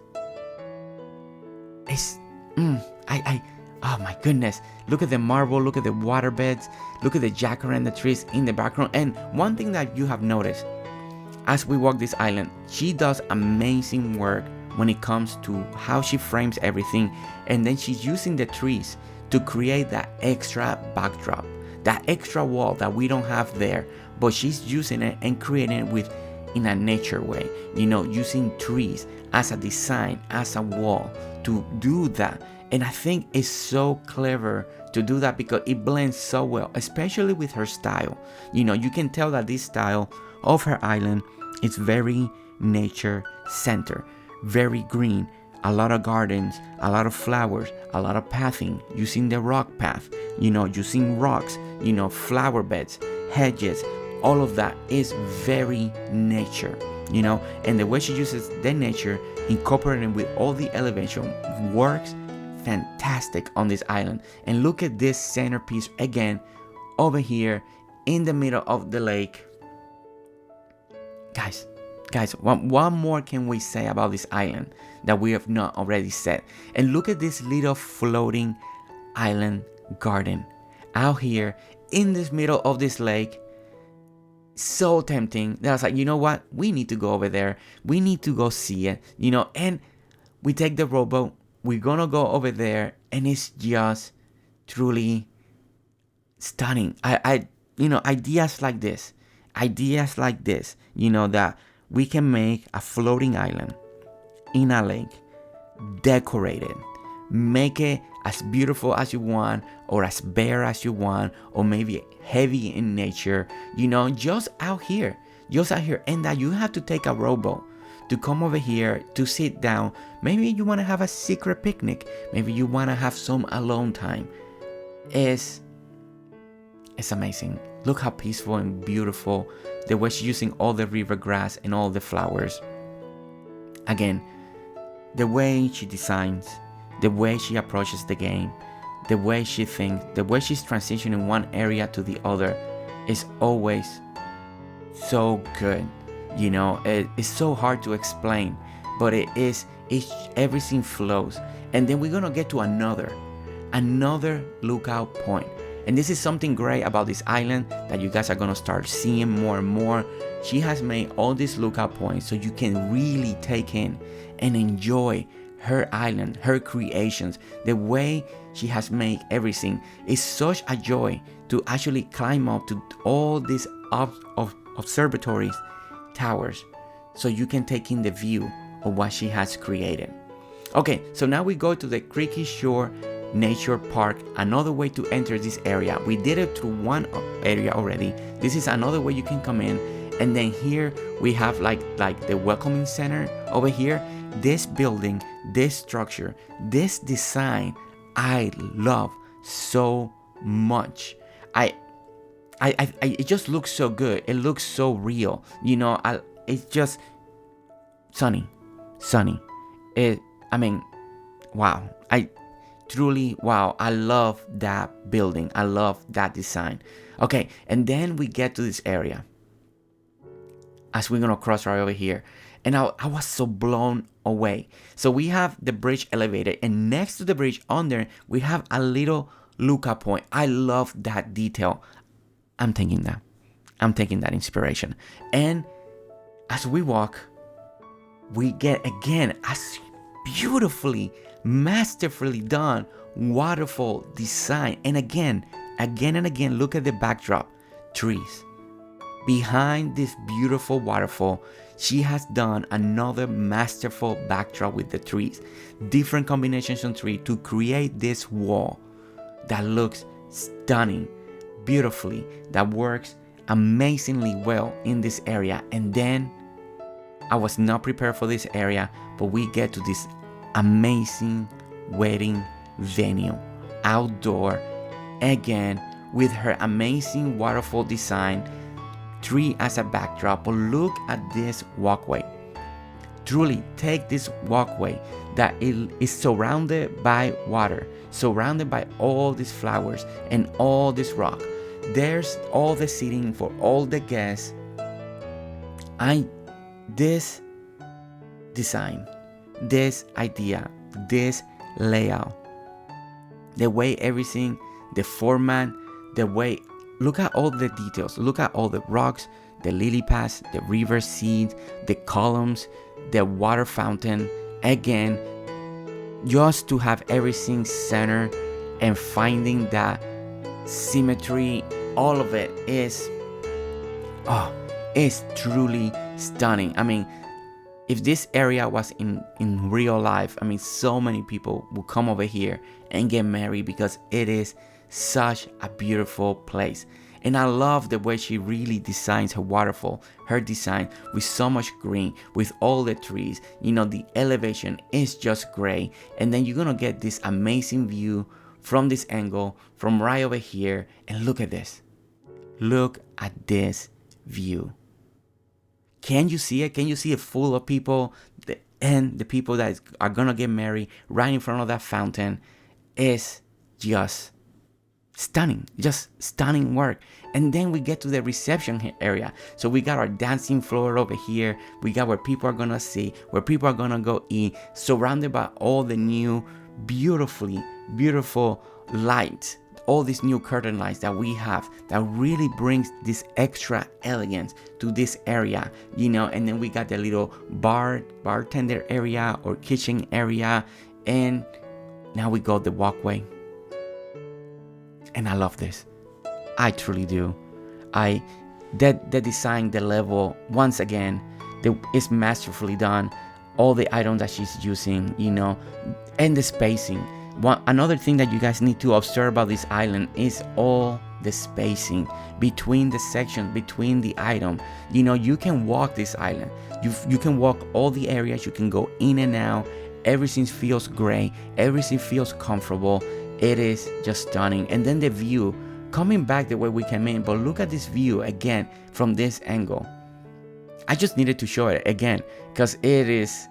Oh my goodness. Look at the marble, look at the water beds, look at the jacaranda trees in the background. And one thing that you have noticed as we walk this island, she does amazing work when it comes to how she frames everything. And then she's using the trees to create that extra backdrop, that extra wall that we don't have there, but she's using it and creating it in a nature way, using trees as a design, as a wall to do that. And I think it's so clever to do that because it blends so well, especially with her style. You can tell that this style of her island is very nature centered, very green, a lot of gardens, a lot of flowers, a lot of pathing, using the rock path, using rocks, flower beds, hedges, all of that is very nature, and the way she uses the nature, incorporating with all the elevation, works fantastic on this island. And look at this centerpiece again over here in the middle of the lake. Guys, what more can we say about this island that we have not already said? And look at this little floating island garden out here in this middle of this lake. So tempting that I was like, you know what? We need to go over there. We need to go see it, and we take the rowboat. we're gonna go over there, and it's just truly stunning. Ideas like this, that we can make a floating island in a lake, decorate it, make it as beautiful as you want, or as bare as you want, or maybe heavy in nature, just out here, and that you have to take a rowboat to come over here to sit down. Maybe you want to have a secret picnic, maybe you want to have some alone time. It's amazing. Look how peaceful and beautiful, the way she's using all the river grass and all the flowers. Again, the way she designs, the way she approaches the game, the way she thinks, the way she's transitioning one area to the other is always so good. It's so hard to explain, but everything flows. And then we're gonna get to another lookout point. And this is something great about this island that you guys are gonna start seeing more and more. She has made all these lookout points so you can really take in and enjoy her island, her creations. The way she has made everything is such a joy to actually climb up to all these observatories, towers, so you can take in the view of what she has created. Okay, so now we go to the Creaky Shore Nature Park, another way to enter this area. We did it through one area already. This is another way you can come in. And then here we have like the welcoming center over here. This building, this structure, this design, I love so much. It just looks so good. It looks so real. It's just sunny. Wow. Wow. I love that building. I love that design. Okay, and then we get to this area as we're gonna cross right over here. And I was so blown away. So we have the bridge elevated, and next to the bridge under, we have a little lookout point. I love that detail. I'm taking that inspiration. And as we walk, we get again a beautifully, masterfully done waterfall design. And again and again, look at the backdrop, trees. Behind this beautiful waterfall, she has done another masterful backdrop with the trees, different combinations of trees to create this wall that looks stunning, beautifully, that works amazingly well in this area. And then I was not prepared for this area, but we get to this amazing wedding venue, outdoor, again with her amazing waterfall design, tree as a backdrop. But look at this walkway. Truly take this walkway that is surrounded by water, surrounded by all these flowers and all this rock. There's all the seating for all the guests. This design, this idea, this layout, the way everything, the format, the way, look at all the details, look at all the rocks, the lily pads, the river seeds, the columns, the water fountain. Again, just to have everything centered and finding that symmetry, all of it is truly stunning. I mean, if this area was in real life, I mean, so many people will come over here and get married because it is such a beautiful place. And I love the way she really designs her waterfall, her design with so much green, with all the trees. The elevation is just great. And then you're gonna get this amazing view from this angle, from right over here. And look at this. Look at this view. Can you see it? Can you see it full of people? And the people that are gonna get married right in front of that fountain is just stunning work. And then we get to the reception area. So we got our dancing floor over here. We got where people are gonna see, where people are gonna go eat, surrounded by all the new beautiful lights, all these new curtain lights that we have that really brings this extra elegance to this area, And then we got the little bartender area or kitchen area. And now we go the walkway. And I love this. I truly do. The design, the level, once again, it's masterfully done. All the items that she's using, and the spacing. Another thing that you guys need to observe about this island is all the spacing between the sections, between the item. You can walk this island. You can walk all the areas. You can go in and out. Everything feels great. Everything feels comfortable. It is just stunning. And then the view, coming back the way we came in, but look at this view again from this angle. I just needed to show it again because it is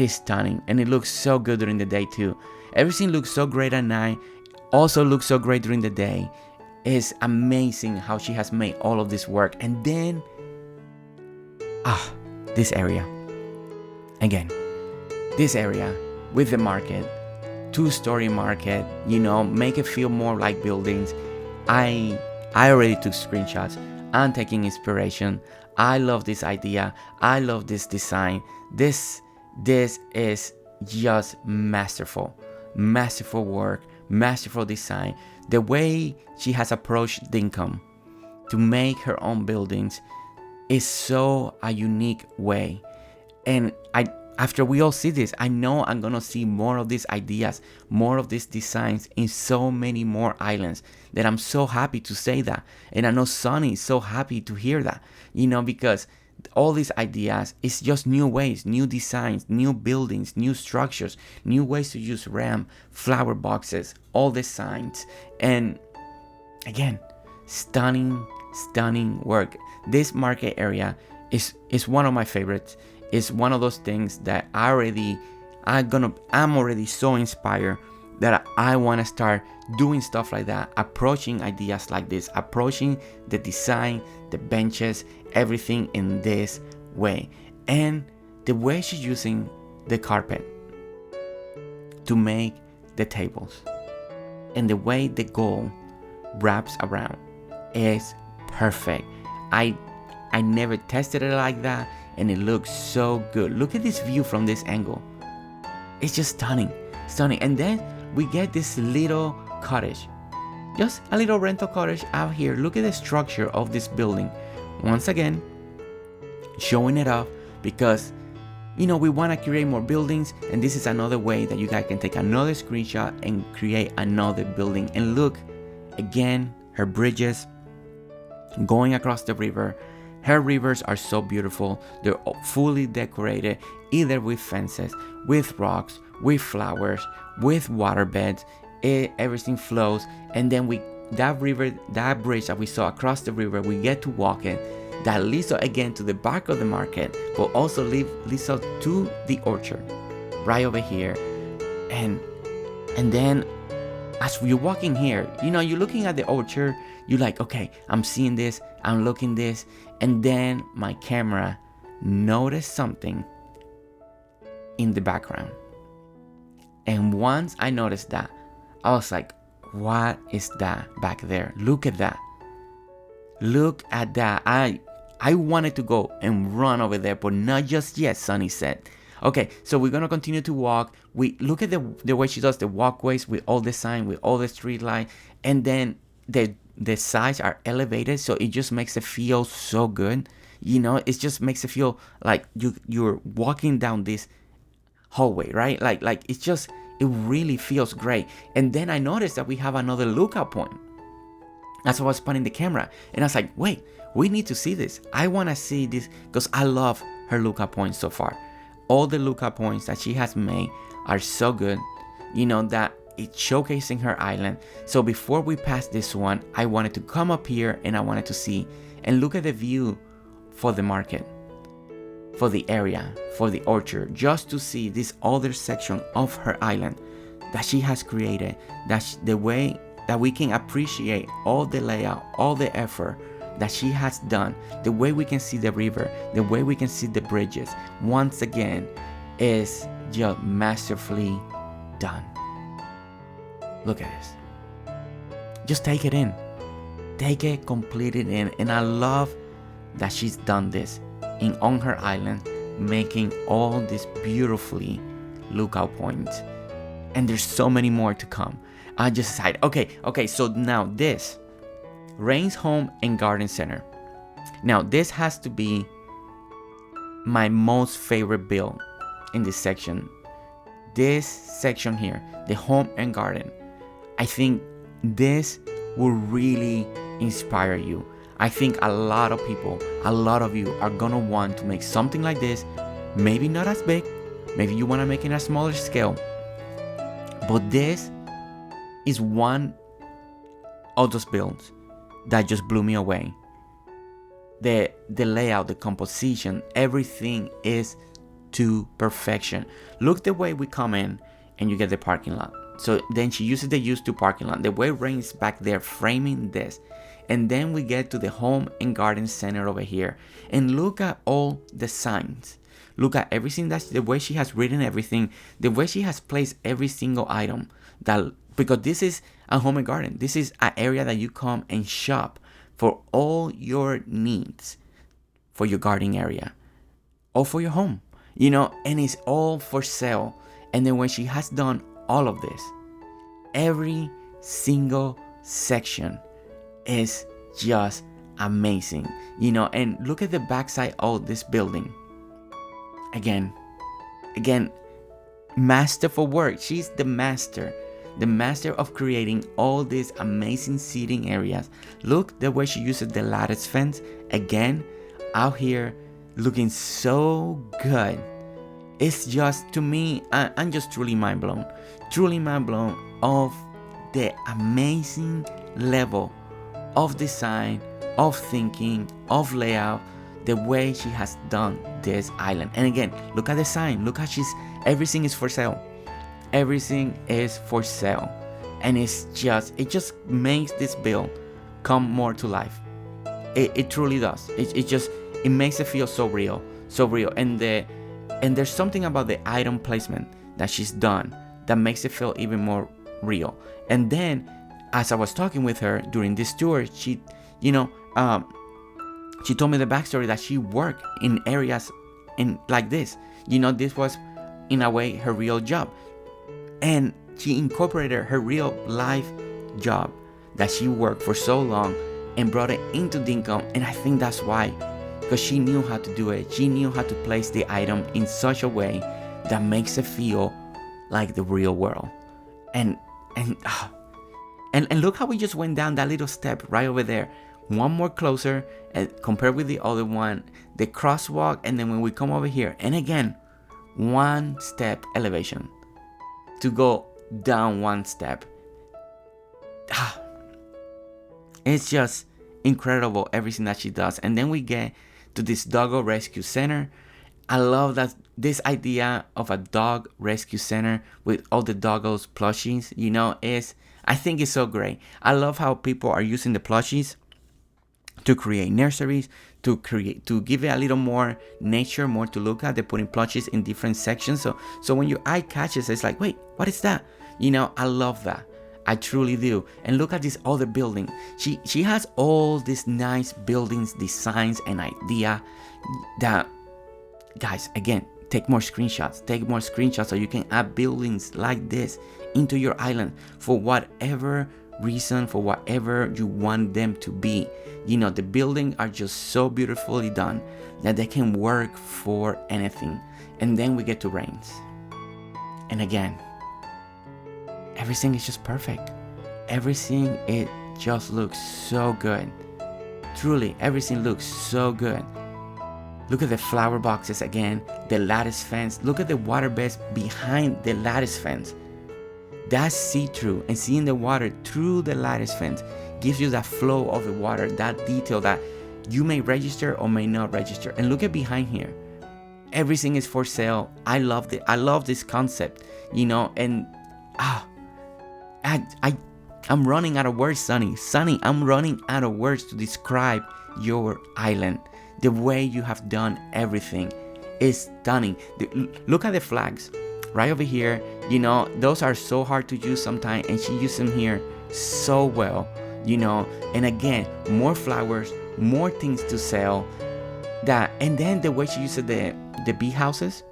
stunning, and it looks so good during the day too. Everything looks so great at night, also looks so great during the day. It's amazing how she has made all of this work. And then this area again, this area with the market, 2-story market, make it feel more like buildings. I already took screenshots. I'm taking inspiration. I love this idea. I love this design. This is just masterful work, masterful design. The way she has approached Dinkum to make her own buildings is so a unique way. And after we all see this, I know I'm gonna see more of these ideas, more of these designs in so many more islands, that I'm so happy to say that. And I know Sunny is so happy to hear that, because all these ideas is just new ways, new designs, new buildings, new structures, new ways to use ramp, flower boxes, all the signs. And again, stunning work. This market area is one of my favorites. It's one of those things that I'm already so inspired that I want to start doing stuff like that, approaching ideas like this, approaching the design, the benches, everything in this way. And the way she's using the carpet to make the tables, and the way the gold wraps around is perfect. I never tested it like that, and it looks so good. Look at this view from this angle. It's just stunning. And then we get this little cottage, just a little rental cottage out here. Look at the structure of this building. Once again, showing it off because we want to create more buildings, and this is another way that you guys can take another screenshot and create another building. And look again, her bridges going across the river. Her rivers are so beautiful. They're fully decorated, either with fences, with rocks, with flowers, with water beds. Everything flows, and then that bridge that we saw across the river, we get to walk it. That leads us again to the back of the market, but also leads us to the orchard, right over here. And then as you're walking here, you're looking at the orchard. You're like, okay, I'm seeing this, I'm looking this, and then my camera noticed something in the background. And once I noticed that, I was like, what is that back there? Look at that. Look at that. I wanted to go and run over there, but not just yet, Sunny said. Okay, so we're gonna continue to walk. We look at the way she does the walkways with all the sign, with all the street light, and then the sides are elevated, so it just makes it feel so good. It just makes it feel like you're walking down this hallway, right? Like it really feels great. And then I noticed that we have another lookout point. That's why I was pointing the camera, and I was like, wait, we need to see this. I want to see this because I love her lookout points so far. All the lookout points that she has made are so good, that it's showcasing her island. So before we pass this one, I wanted to come up here and I wanted to see and look at the view for the market, for the area, for the orchard, just to see this other section of her island that she has created. That's the way that we can appreciate all the layout, all the effort that she has done, the way we can see the river, the way we can see the bridges. Once again, is just masterfully done. Look at this. Just take it in. Take it completely in. And I love that she's done this on her island, making all these beautifully lookout points. And there's so many more to come. I just decided, okay, so now this, Rain's Home and Garden Center. Now this has to be my most favorite build in this section. This section here, the home and garden. I think this will really inspire you. I think a lot of people, a lot of you are gonna want to make something like this. Maybe not as big, maybe you wanna make it a smaller scale. But this is one of those builds that just blew me away. The layout, the composition, everything is to perfection. Look the way we come in and you get the parking lot. So then she uses the used to parking lot. The way Rain's back there framing this. And then we get to the home and garden center over here. And look at all the signs. Look at everything, that's the way she has written everything. The way she has placed every single item. Because this is a home and garden. This is an area that you come and shop for all your needs. For your garden area. Or for your home. You know, and it's all for sale. And then when she has done all of this, every single section is just amazing. You know, and look at the backside of this building. Again, masterful work. She's the master of creating all these amazing seating areas. Look the way she uses the lattice fence. Again, out here looking so good. It's just, to me, I'm just truly mind blown of the amazing level of design, of thinking, of layout, the way she has done this island. And again, look at the sign. Look how everything is for sale. Everything is for sale. And it just makes this build come more to life. It truly does. It makes it feel so real. And there's something about the item placement that she's done that makes it feel even more real. And then, as I was talking with her during this tour, she told me the backstory that she worked in areas like this. You know, this was, in a way, her real job. And she incorporated her real life job that she worked for so long and brought it into Dinkum. And I think that's why. Because she knew how to do it. She knew how to place the item in such a way that makes it feel like the real world. And look how we just went down that little step right over there. One more closer compared with the other one. The crosswalk, and then when we come over here, and again, one step elevation to go down one step. It's just incredible, everything that she does. And then we get to this doggo rescue center. I love that this idea of a dog rescue center with all the doggos plushies, you know, I think it's so great. I love how people are using the plushies to create nurseries, to give it a little more nature, more to look at. They're putting plushies in different sections. So when your eye catches, it's like, wait, what is that? You know, I love that. I truly do. And look at this other building. She has all these nice buildings, designs, and idea that, guys, again, take more screenshots so you can add buildings like this into your island for whatever reason, for whatever you want them to be. You know, the buildings are just so beautifully done that they can work for anything. And then we get to Rains. And again, everything is just perfect. Everything, it just looks so good. Truly, everything looks so good. Look at the flower boxes again, the lattice fence. Look at the water beds behind the lattice fence. That's see-through, and seeing the water through the lattice fence gives you that flow of the water, that detail that you may register or may not register. And look at behind here. Everything is for sale. I love it. I love this concept, you know, and I'm running out of words, Sunny. Sunny, I'm running out of words to describe your island. The way you have done everything is stunning. Look at the flags right over here. You know, those are so hard to use sometimes, and she used them here so well, you know. And again, more flowers, more things to sell. And then the way she uses the bee houses,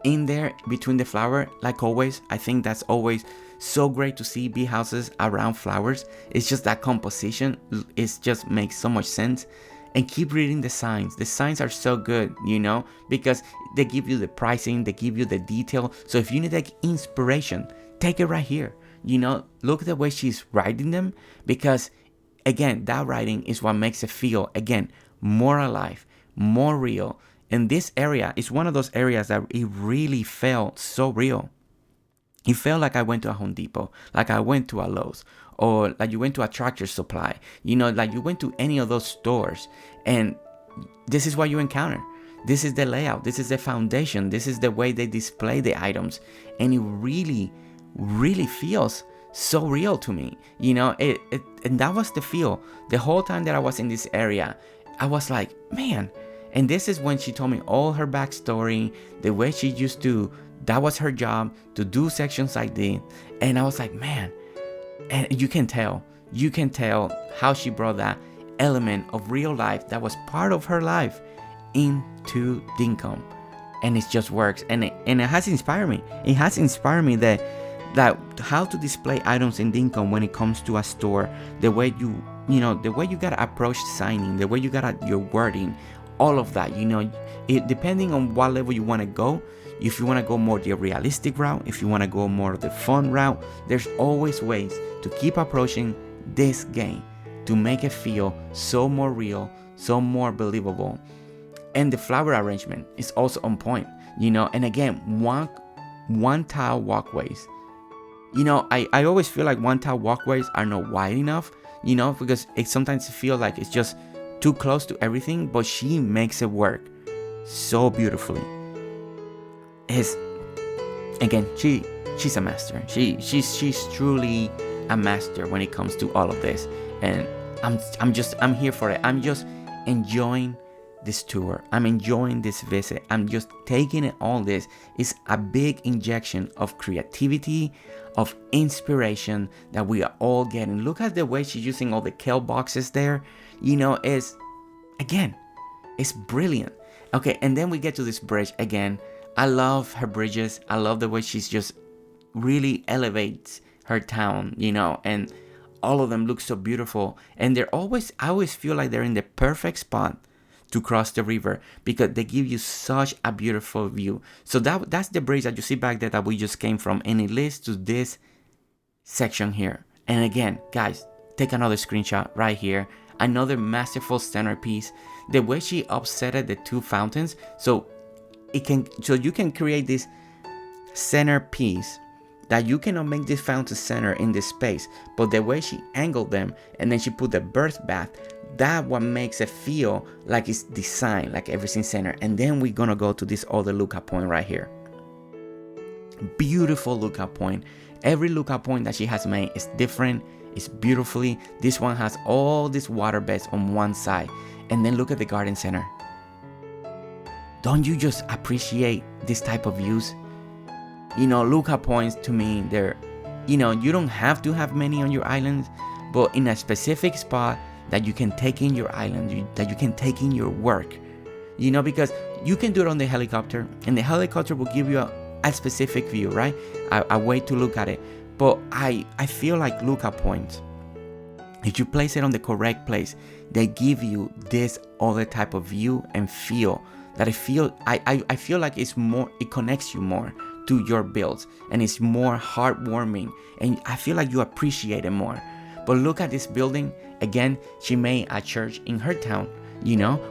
in there between the flower, like always. I think that's always so great to see bee houses around flowers. It's just that composition, it just makes so much sense. And keep reading the signs. The signs are so good, because they give you the pricing, they give you the detail. So if you need like inspiration, take it right here. Look at the way she's writing them, because again, that writing is what makes it feel, again, more alive, more real. And this area is one of those areas that it really felt so real. It felt like I went to a Home Depot, like I went to a Lowe's, or like you went to a Tractor Supply, like you went to any of those stores, and this is what you encounter. This is the layout, this is the foundation, this is the way they display the items, and it really, really feels so real to me, and that was the feel. The whole time that I was in this area, I was like, man. And this is when she told me all her backstory, the way she used to, that was her job, to do sections like this. And I was like, man. And you can tell how she brought that element of real life that was part of her life into Dinkum. And it just works. And it has inspired me. It has inspired me that how to display items in Dinkum when it comes to a store, the way the way you gotta approach signing, the way you gotta your wording, all of that, it depending on what level you want to go. If you want to go more the realistic route, if you want to go more the fun route, there's always ways to keep approaching this game to make it feel so more real, so more believable. And the flower arrangement is also on point, and again, one tile walkways. I always feel like one tile walkways are not wide enough, because it sometimes feels like it's just too close to everything, but she makes it work so beautifully. Again, she's a master. She's truly a master when it comes to all of this, and I'm here for it. I'm just enjoying this tour. I'm enjoying this visit. I'm just taking it all. This is a big injection of creativity, of inspiration that we are all getting. Look at the way she's using all the kale boxes there. It's brilliant. Okay, and then we get to this bridge again. I love her bridges. I love the way she's just really elevates her town, and all of them look so beautiful. And I always feel like they're in the perfect spot to cross the river, because they give you such a beautiful view. So that's the bridge that you see back there that we just came from, and it leads to this section here. And again, guys, take another screenshot right here. Another masterful centerpiece. The way she offsetted the two fountains, so you can create this centerpiece that you cannot make this fountain center in this space, but the way she angled them, and then she put the birth bath, that what makes it feel like it's designed, like everything's center. And then we're gonna go to this other lookout point right here. Beautiful lookout point. Every lookout point that she has made is different. It's beautifully. This one has all these water beds on one side, and then look at the garden center. Don't you just appreciate this type of views? Lookout points to me, they're, you don't have to have many on your island, but in a specific spot that you can take in your island, that you can take in your work, because you can do it on the helicopter, and the helicopter will give you a specific view, right? A way to look at it. But I feel like lookout points, if you place it on the correct place, they give you this other type of view and feel that I feel like it's more, it connects you more to your builds, and it's more heartwarming, and I feel like you appreciate it more. But look at this building. Again, she made a church in her town,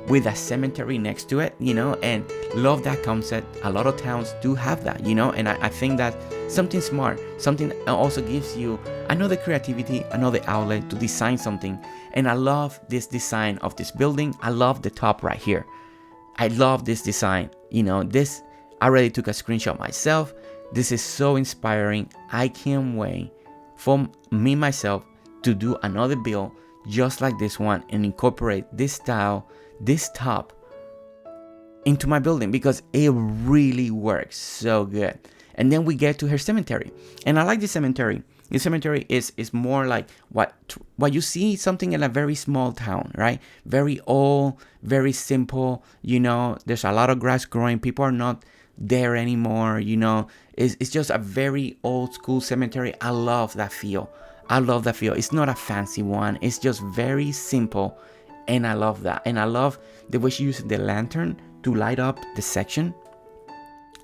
with a cemetery next to it, and love that concept. A lot of towns do have that, and I think that's something smart, something that also gives you another creativity, another outlet to design something. And I love this design of this building. I love the top right here. I love this design. This, I already took a screenshot myself. This is so inspiring. I can't wait for me myself to do another build just like this one and incorporate this style, this top into my building, because it really works so good. And then we get to her cemetery, and I like the cemetery. The cemetery is more like what you see something in a very small town, right? Very old, very simple. There's a lot of grass growing. People are not there anymore. It's just a very old school cemetery. I love that feel. It's not a fancy one. It's just very simple, and I love that. And I love the way she uses the lantern to light up the section.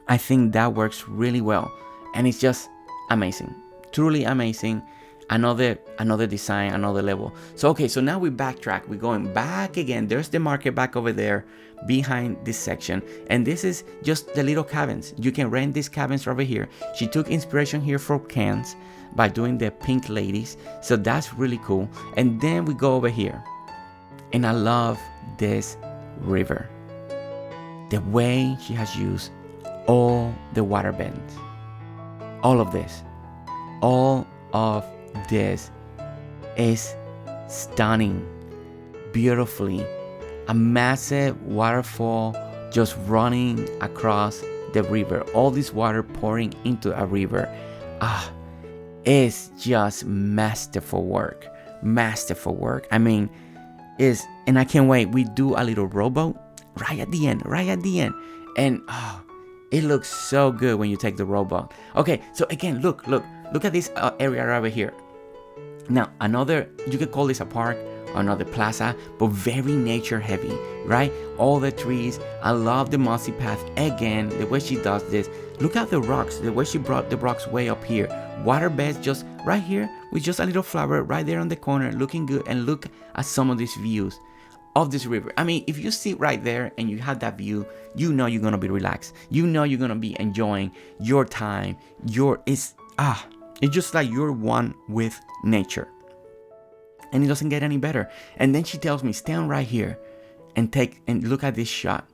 I think that works really well, and it's just amazing, truly amazing. Another design, another level. So now we backtrack. We're going back again. There's the market back over there behind this section, and this is just the little cabins. You can rent these cabins over here. She took inspiration here from Cairns by doing the pink ladies, so that's really cool. And then we go over here, and I love this river, the way she has used all the water bends, all of this is stunning, beautifully. A massive waterfall just running across the river. All this water pouring into a river. It's just masterful work. I mean, and I can't wait. We do a little rowboat right at the end. And it looks so good when you take the rowboat. Okay, so again, look at this area right over here. Now, you could call this a park, another plaza, but very nature heavy, right? All the trees. I love the mossy path. Again, the way she does this. Look at the rocks, the way she brought the rocks way up here. Water beds just right here with just a little flower right there on the corner, looking good. And look at some of these views of this river. I mean, if you sit right there and you have that view, you know you're gonna be relaxed. You know you're gonna be enjoying your time. It's just like you're one with nature. And it doesn't get any better. And then she tells me, stand right here and look at this shot.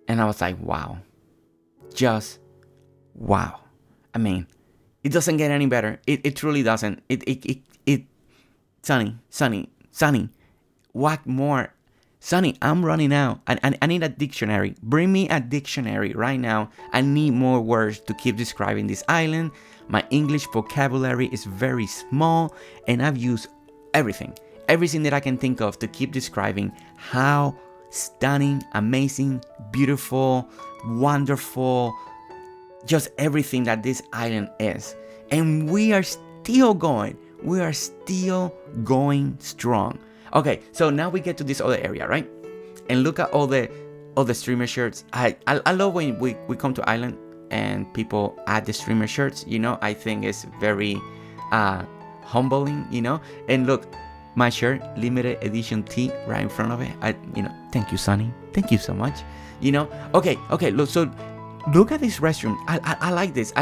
And I was like, wow. Just wow. I mean, it doesn't get any better. It truly doesn't. Sunny, what more? Sunny, I'm running out. I need a dictionary. Bring me a dictionary right now. I need more words to keep describing this island. My English vocabulary is very small, and I've used everything that I can think of to keep describing how stunning, amazing, beautiful, wonderful, just everything that this island is. And we are still going. We are still going strong. Okay, so now we get to this other area, right? And look at all the streamer shirts. I love when we come to island and people add the streamer shirts. I think it's very humbling. And look, my shirt, limited edition tee, right in front of it. Thank you, Sunny. Thank you so much. Okay. Look at this restroom. I like this.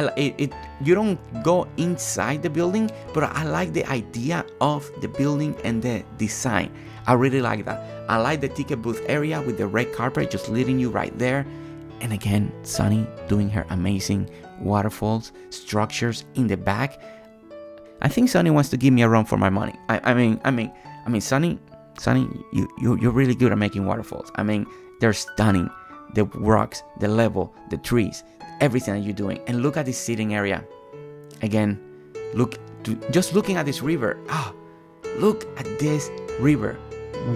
You don't go inside the building, but I like the idea of the building and the design. I really like that. I like the ticket booth area with the red carpet just leading you right there. And again, Sunny doing her amazing waterfalls, structures in the back. I think Sunny wants to give me a run for my money. I mean, Sunny, you're really good at making waterfalls. I mean, they're stunning. The rocks, the level, the trees, everything that you're doing. And look at this sitting area. Again, just looking at this river. Look at this river.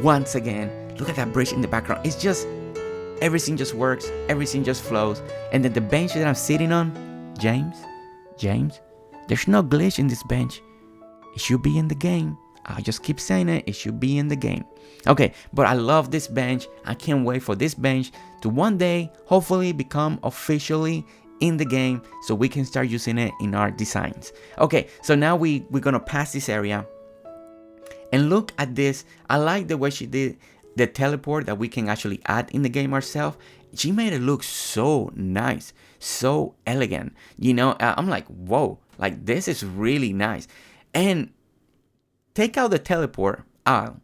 Once again, look at that bridge in the background. It's just, everything just works. Everything just flows. And then the bench that I'm sitting on, James, there's no glitch in this bench. It should be in the game. I just keep saying it. It should be in the game. Okay, but I love this bench. I can't wait for this bench to one day, hopefully, become officially in the game so we can start using it in our designs. Okay, so now we're gonna pass this area. And look at this. I like the way she did the teleport that we can actually add in the game ourselves. She made it look so nice, so elegant. I'm like, whoa, like this is really nice. And take out the teleport out.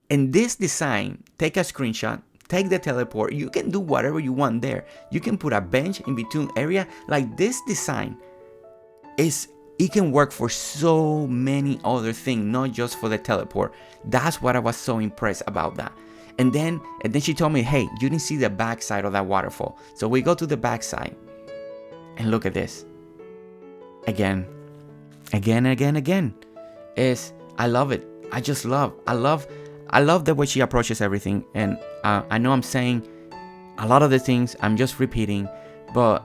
In this design, take a screenshot, take the teleport. You can do whatever you want there. You can put a bench in between area. Like this design it can work for so many other things, not just for the teleport. That's what I was so impressed about that. And then she told me, hey, you didn't see the backside of that waterfall. So we go to the backside and look at this. Again. I love it. I love the way she approaches everything. And I know I'm saying A lot of the things I'm just repeating, but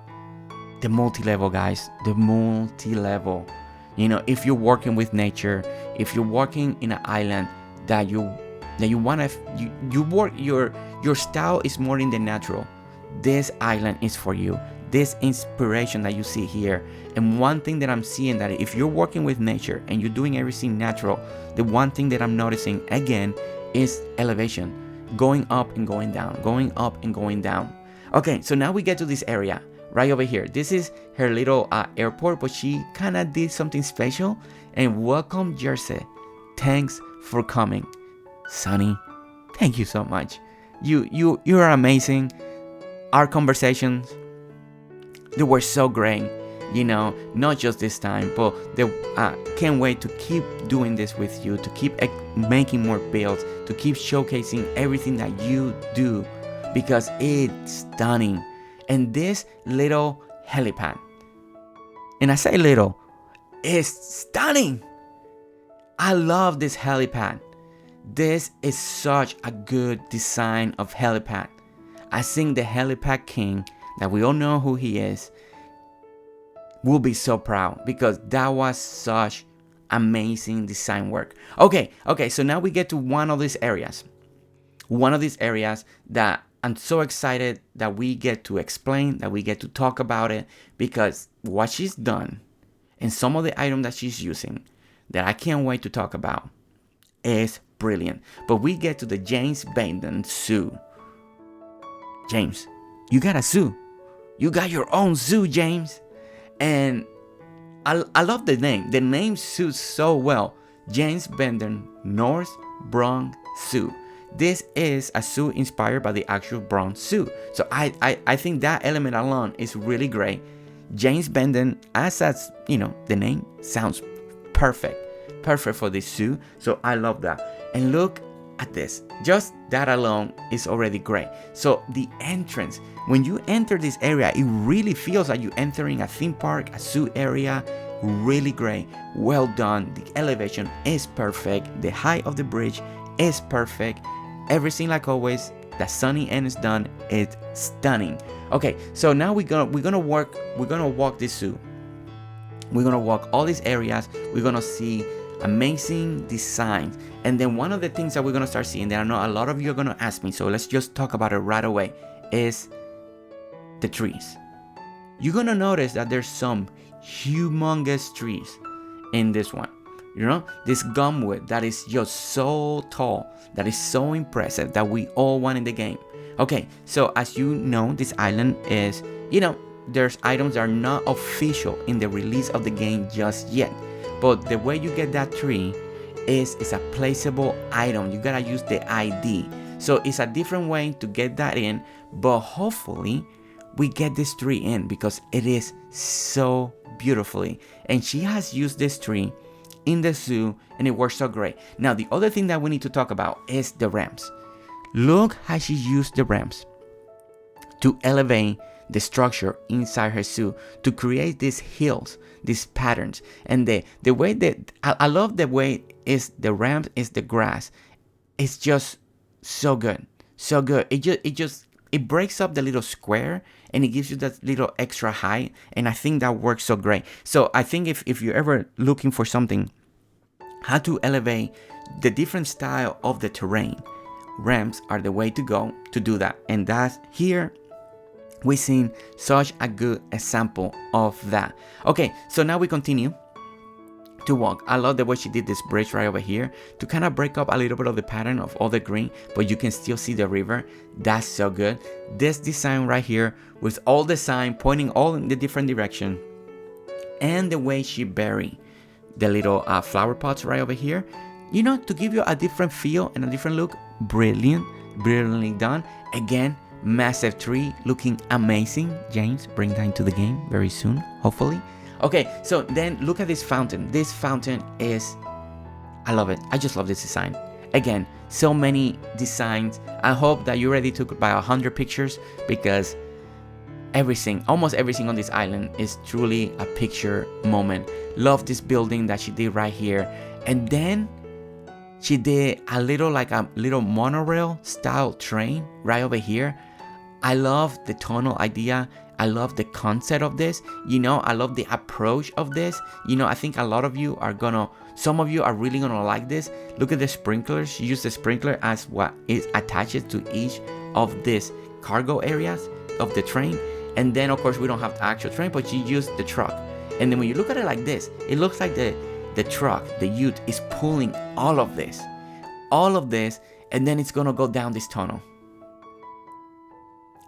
the multi-level, guys, the multi-level. You know, if you're working with nature, if you're working in an island that you want to, you work, your style is more in the natural, this island is for you. This inspiration that you see here. And one thing that I'm seeing, that if you're working with nature and you're doing everything natural, the one thing that I'm noticing again is elevation, going up and going down, going up and going down. Okay, so now we get to this area right over here. This is her little airport, but she kind of did something special. And welcome, Jersey. Thanks for coming. Sunny, thank you so much. You are amazing. Our conversations, they were so great. You know, not just this time, but can't wait to keep doing this with you, to keep making more builds, to keep showcasing everything that you do, because it's stunning. And this little helipad, and I say little, it's stunning. I love this helipad. This is such a good design of helipad. I think the helipad king, that we all know who he is, will be so proud, because that was such amazing design work. Okay, so now we get to one of these areas that I'm so excited that we get to explain, that we get to talk about it, because what she's done and some of the items that she's using that I can't wait to talk about is brilliant. But we get to the James Benden Zoo. James, you got a zoo. You got your own zoo, James. And I love the name. The name suits so well. James Benden North Bronx Zoo. This is a zoo inspired by the actual Bronx Zoo. So I think that element alone is really great. James Benden, as you know, the name sounds perfect for this zoo. So I love that. And look at this. Just that alone is already great. So the entrance, when you enter this area, it really feels like you're entering a theme park, a zoo area. Really great. Well done. The elevation is perfect. The height of the bridge is perfect. Everything, like always, that SunnyAnn has done, it's stunning. Okay, so now we're gonna walk this zoo. We're gonna walk all these areas. We're gonna see amazing designs. And then one of the things that we're gonna start seeing, that I know a lot of you are gonna ask me, so let's just talk about it right away, is the trees. You're gonna notice that there's some humongous trees in this one. You know, this gumwood that is just so tall, that is so impressive, that we all want in the game. Okay, so as you know, this island is, you know, there's items that are not official in the release of the game just yet. But the way you get that tree is a placeable item. You gotta use the ID. So it's a different way to get that in, but hopefully we get this tree in, because it is so beautifully. And she has used this tree in the zoo, and it works so great. Now, the other thing that we need to talk about is the ramps. Look how she used the ramps to elevate the structure inside her zoo, to create these hills, these patterns. And the way that I love the way is the ramp is the grass. It's just so good, so good. It breaks up the little square, and it gives you that little extra height, and I think that works so great. So I think if you're ever looking for something, how to elevate the different style of the terrain, ramps are the way to go to do that. And that's here we've seen such a good example of that. Okay, so now we continue to walk. I love the way she did this bridge right over here to kind of break up a little bit of the pattern of all the green, but you can still see the river. That's so good. This design right here with all the sign pointing all in the different direction, and the way she buried the little flower pots right over here, you know, to give you a different feel and a different look. Brilliantly done. Again, massive tree looking amazing. James, bring that into the game very soon, hopefully. Okay, so then look at this fountain. This fountain is, I love it. I just love this design. Again, so many designs. I hope that you already took about 100 pictures, because almost everything on this island is truly a picture moment. Love this building that she did right here. And then she did a little monorail style train right over here. I love the tonal idea. I love the concept of this. You know, I love the approach of this. You know, I think a lot of you are some of you are really gonna like this. Look at the sprinklers. You use the sprinkler as what is attached to each of these cargo areas of the train. And then of course we don't have the actual train, but you use the truck. And then when you look at it like this, it looks like the truck, the ute, is pulling all of this, and then it's gonna go down this tunnel.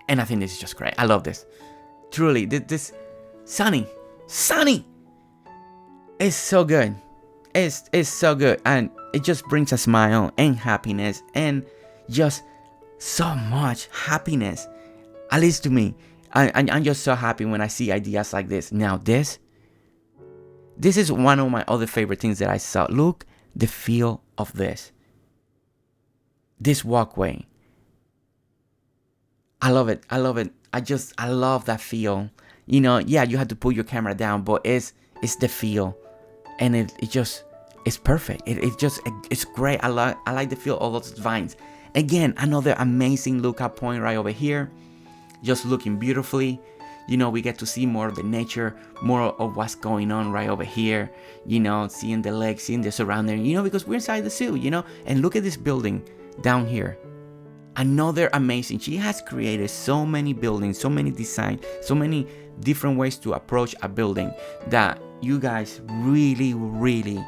And I think this is just great. I love this. Truly, this Sunny is so good. It's so good, and it just brings a smile and happiness and just so much happiness. At least to me, I'm just so happy when I see ideas like this. Now this is one of my other favorite things that I saw. Look, the feel of this walkway. I love it. I love that feel. You know, yeah, you have to put your camera down, but it's the feel, and it's perfect. It's great. I like the feel of those vines. Again, another amazing lookout point right over here, just looking beautifully. You know, we get to see more of the nature, more of what's going on right over here. You know, seeing the lake, seeing the surrounding. You know, because we're inside the zoo. You know, and look at this building down here. Another amazing. She has created so many buildings, so many designs, so many different ways to approach a building that you guys really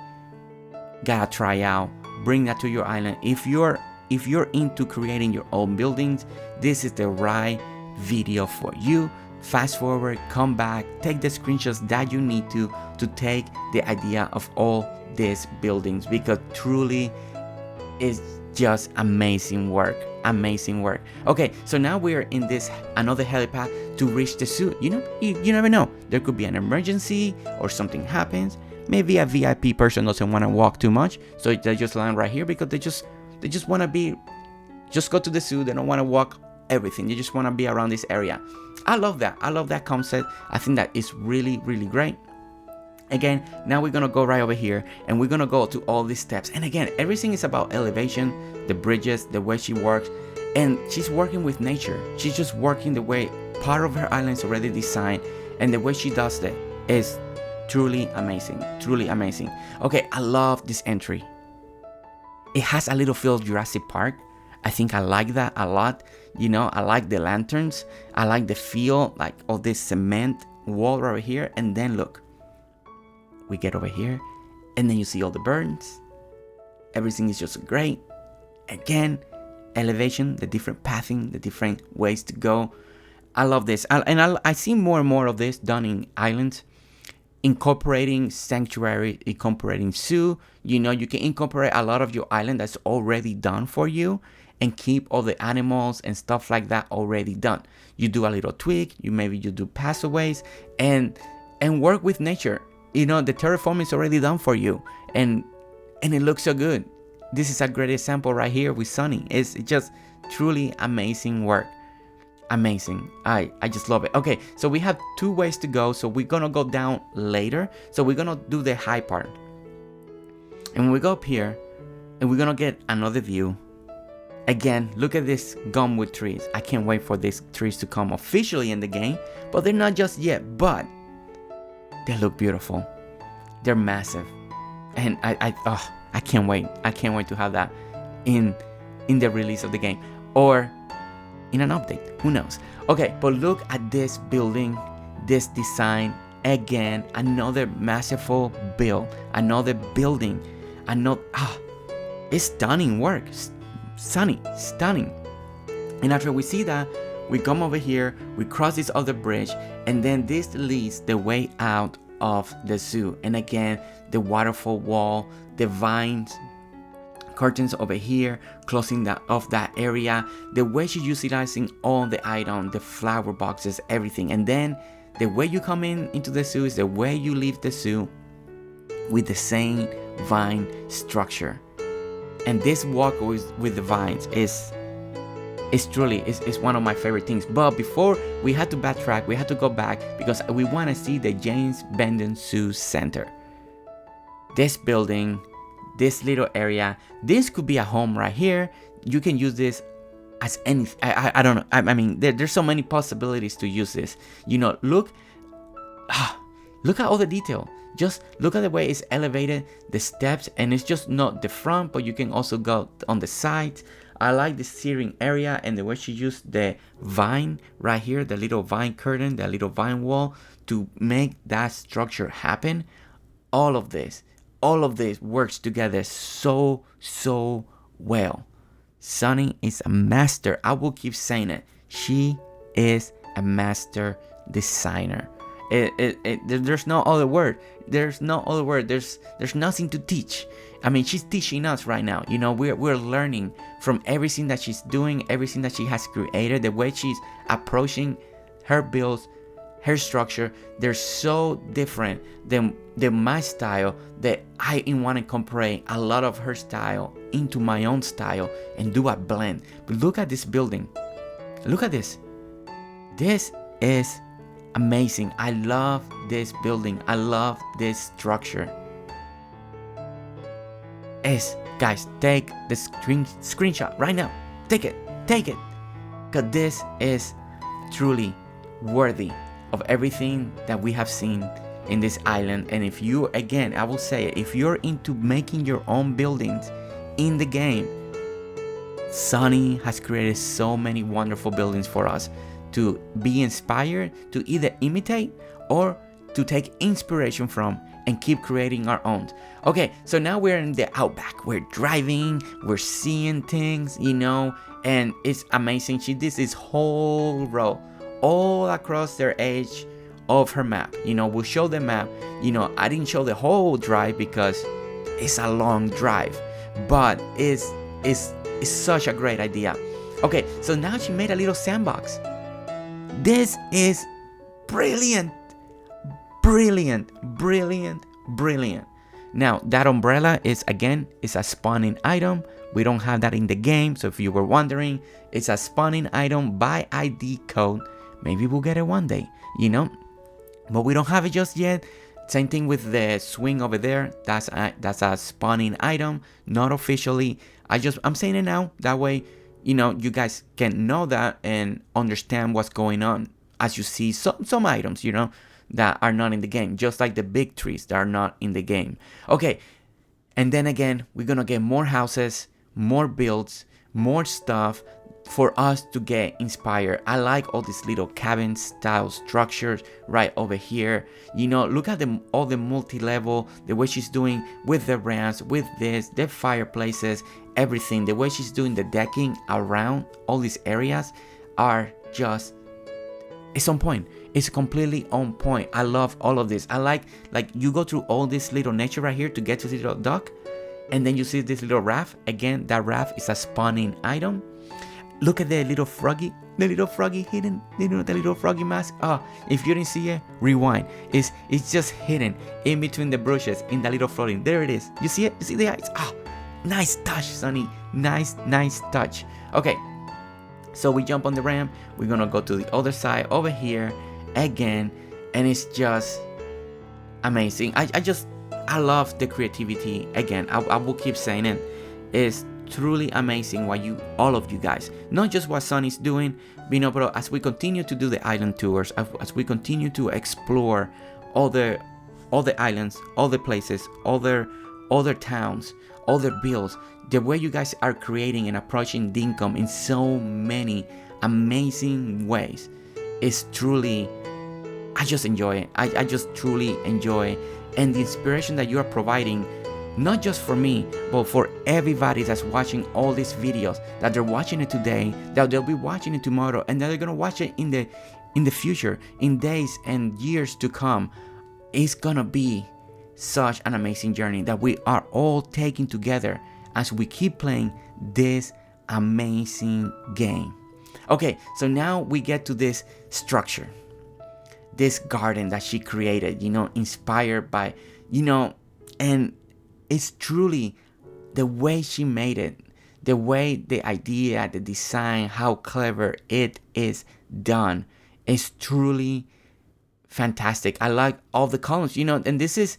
gotta try out. Bring that to your island. If you're into creating your own buildings, this is the right video for you. Fast forward, come back, take the screenshots that you need to take the idea of all these buildings, because truly it's just amazing work. Okay, so now we're in this another helipad to reach the zoo. You know, you never know. There could be an emergency or something happens. Maybe a VIP person doesn't want to walk too much, so they just land right here because they just want to just go to the zoo. They don't want to walk everything. They just want to be around this area. I love that concept. I think that is really great. Again, now we're gonna go right over here and we're gonna go to all these steps. And again, everything is about elevation, the bridges, the way she works, and she's working with nature. She's just working the way part of her island is already designed, and the way she does that is truly amazing. Okay, I love this entry. It has a little feel of Jurassic Park. I think I like that a lot. You know, I like the lanterns. I like the feel like of this cement wall right here. And then look, we get over here and then you see all the birds. Everything is just great. Again, elevation, the different pathing, the different ways to go. I love this. I see more and more of this done in islands, incorporating sanctuary, incorporating zoo. You know, you can incorporate a lot of your island that's already done for you and keep all the animals and stuff like that already done. You do a little tweak, you do passaways and work with nature. You know, the terraforming is already done for you, and it looks so good. This is a great example right here with Sunny. It's just truly amazing work. Amazing. I just love it. Okay, so we have two ways to go. So we're gonna go down later. So we're gonna do the high part. And when we go up here, and we're gonna get another view. Again, look at this gumwood trees. I can't wait for these trees to come officially in the game, but they're not just yet, but they look beautiful. They're massive. And I can't wait. I can't wait to have that in the release of the game or in an update. Who knows? Okay, but look at this building, this design. Again, another masterful build, another building. It's stunning work. Sunny, stunning. And after we see that, we come over here, we cross this other bridge, and then this leads the way out of the zoo. And again, the waterfall wall, the vines, curtains over here, closing off that area. The way she's utilizing all the items, the flower boxes, everything. And then the way you come into the zoo is the way you leave the zoo, with the same vine structure. And this walkway with the vines is truly one of my favorite things. But before, we had to backtrack, we had to go back because we want to see the James Benden Zoo Center. This building, this little area, this could be a home right here. You can use this as any. I don't know. I mean, there's so many possibilities to use this. Look at all the detail. Just look at the way it's elevated, the steps, and it's just not the front, but you can also go on the sides. I like the steering area and the way she used the vine right here, the little vine curtain, the little vine wall to make that structure happen. All of this works together so well. Sunny is a master. I will keep saying it. She is a master designer. There's no other word. There's nothing to teach. I mean, she's teaching us right now. We're learning from everything that she's doing, everything that she has created, the way she's approaching her builds, her structure. They're so different than my style that I want to incorporate a lot of her style into my own style and do a blend. But look at this building. Look at this. This is amazing. I love this building. I love this structure. Guys, take the screenshot right now. Take it. Because this is truly worthy of everything that we have seen in this island. And if you, again, I will say it, if you're into making your own buildings in the game, Sunny has created so many wonderful buildings for us to be inspired, to either imitate or to take inspiration from and keep creating our own. Okay, so now we're in the outback. We're driving, we're seeing things, and it's amazing. She did this whole row all across their edge of her map. We'll show the map. I didn't show the whole drive because it's a long drive, but it's such a great idea. Okay, so now she made a little sandbox. This is brilliant. Now, that umbrella is a spawning item. We don't have that in the game, so if you were wondering, it's a spawning item by ID code. Maybe we'll get it one day, but we don't have it just yet. Same thing with the swing over there. That's a spawning item, not officially. I'm saying it now. That way, you guys can know that and understand what's going on as you see some items, that are not in the game, just like the big trees that are not in the game. Okay, and then again, we're gonna get more houses, more builds, more stuff for us to get inspired. I like all these little cabin style structures right over here. Look at all the multi-level, the way she's doing with the ramps, with the fireplaces, everything. The way she's doing the decking around all these areas are just, it's on point. It's completely on point. I love all of this. I like you go through all this little nature right here to get to the little dock, and then you see this little raft. Again, that raft is a spawning item. Look at the little froggy hidden, the little froggy mask. If you didn't see it, rewind. It's just hidden in between the bushes in the little floating. There it is. You see it? You see the eyes? Nice touch, Sunny. Nice touch. Okay, so we jump on the ramp. We're gonna go to the other side over here again, and it's just amazing. I love the creativity. Again, I will keep saying it. It's truly amazing what all of you guys, not just what Sunny's doing, but as we continue to do the island tours, as we continue to explore all the islands, all the places, all their towns, all their builds, the way you guys are creating and approaching Dinkum in so many amazing ways is truly, I just enjoy it. I just truly enjoy it. And the inspiration that you are providing, not just for me, but for everybody that's watching all these videos, that they're watching it today, that they'll be watching it tomorrow, and that they're gonna watch it in the future, in days and years to come. It's gonna be such an amazing journey that we are all taking together as we keep playing this amazing game. Okay, so now we get to this structure, this garden that she created, inspired by, and it's truly the way she made it, the way the idea, the design, how clever it is done is truly fantastic. I like all the columns, and this is,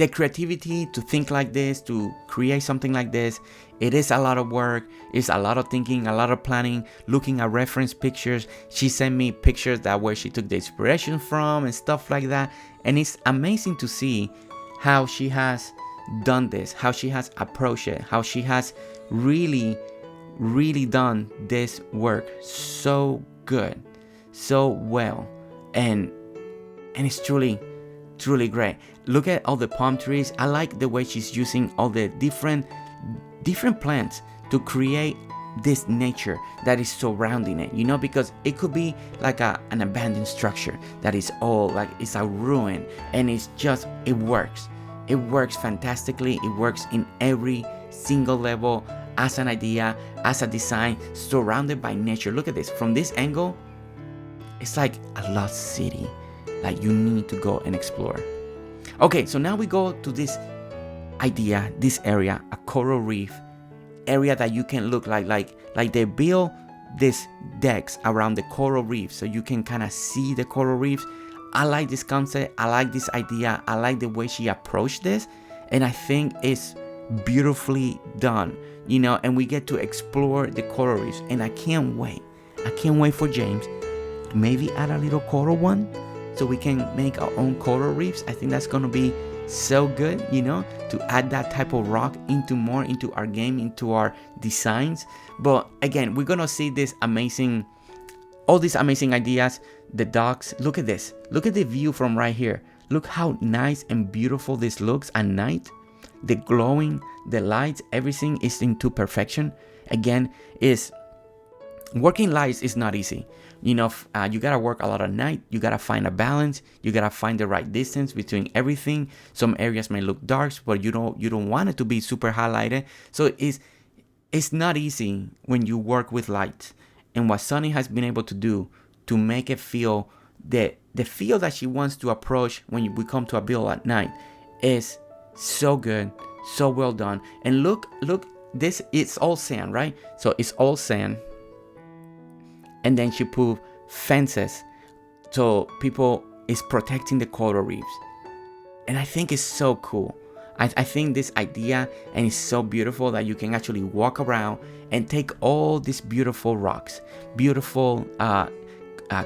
the creativity to think like this, to create something like this, it is a lot of work. It's a lot of thinking, a lot of planning, looking at reference pictures. She sent me pictures that where she took the inspiration from and stuff like that. And it's amazing to see how she has done this, how she has approached it, how she has really done this work so good, so well, and it's truly great. Look at all the palm trees. I like the way she's using all the different plants to create this nature that is surrounding it, you know, because it could be like an abandoned structure that is all like it's a ruin, and it works fantastically. It works in every single level, as an idea, as a design, surrounded by nature. Look at this. From this angle, it's like a lost city, like you need to go and explore. Okay, so now we go to this idea, this area, a coral reef area that you can look like they build these decks around the coral reef so you can kind of see the coral reefs. I like this concept. I like this idea. I like the way she approached this, and I think it's beautifully done, you know, and we get to explore the coral reefs, and I can't wait for James to maybe add a little coral one so we can make our own coral reefs. I think that's gonna be so good, you know, to add that type of rock into our game, into our designs. But again, we're gonna see all these amazing ideas. The docks, look at this, look at the view from right here. Look how nice and beautiful this looks at night. The glowing, the lights, everything is into perfection. Again, working lights is not easy. You know, you gotta work a lot at night. You gotta find a balance. You gotta find the right distance between everything. Some areas may look dark, but you don't want it to be super highlighted. So it's not easy when you work with lights. And what Sunny has been able to do to make it feel the feel that she wants to approach when we come to a build at night is so good, so well done. And look, this it's all sand, right? So it's all sand. And then she put fences so people is protecting the coral reefs. And I think it's so cool. I think this idea, and it's so beautiful that you can actually walk around and take all these beautiful rocks, beautiful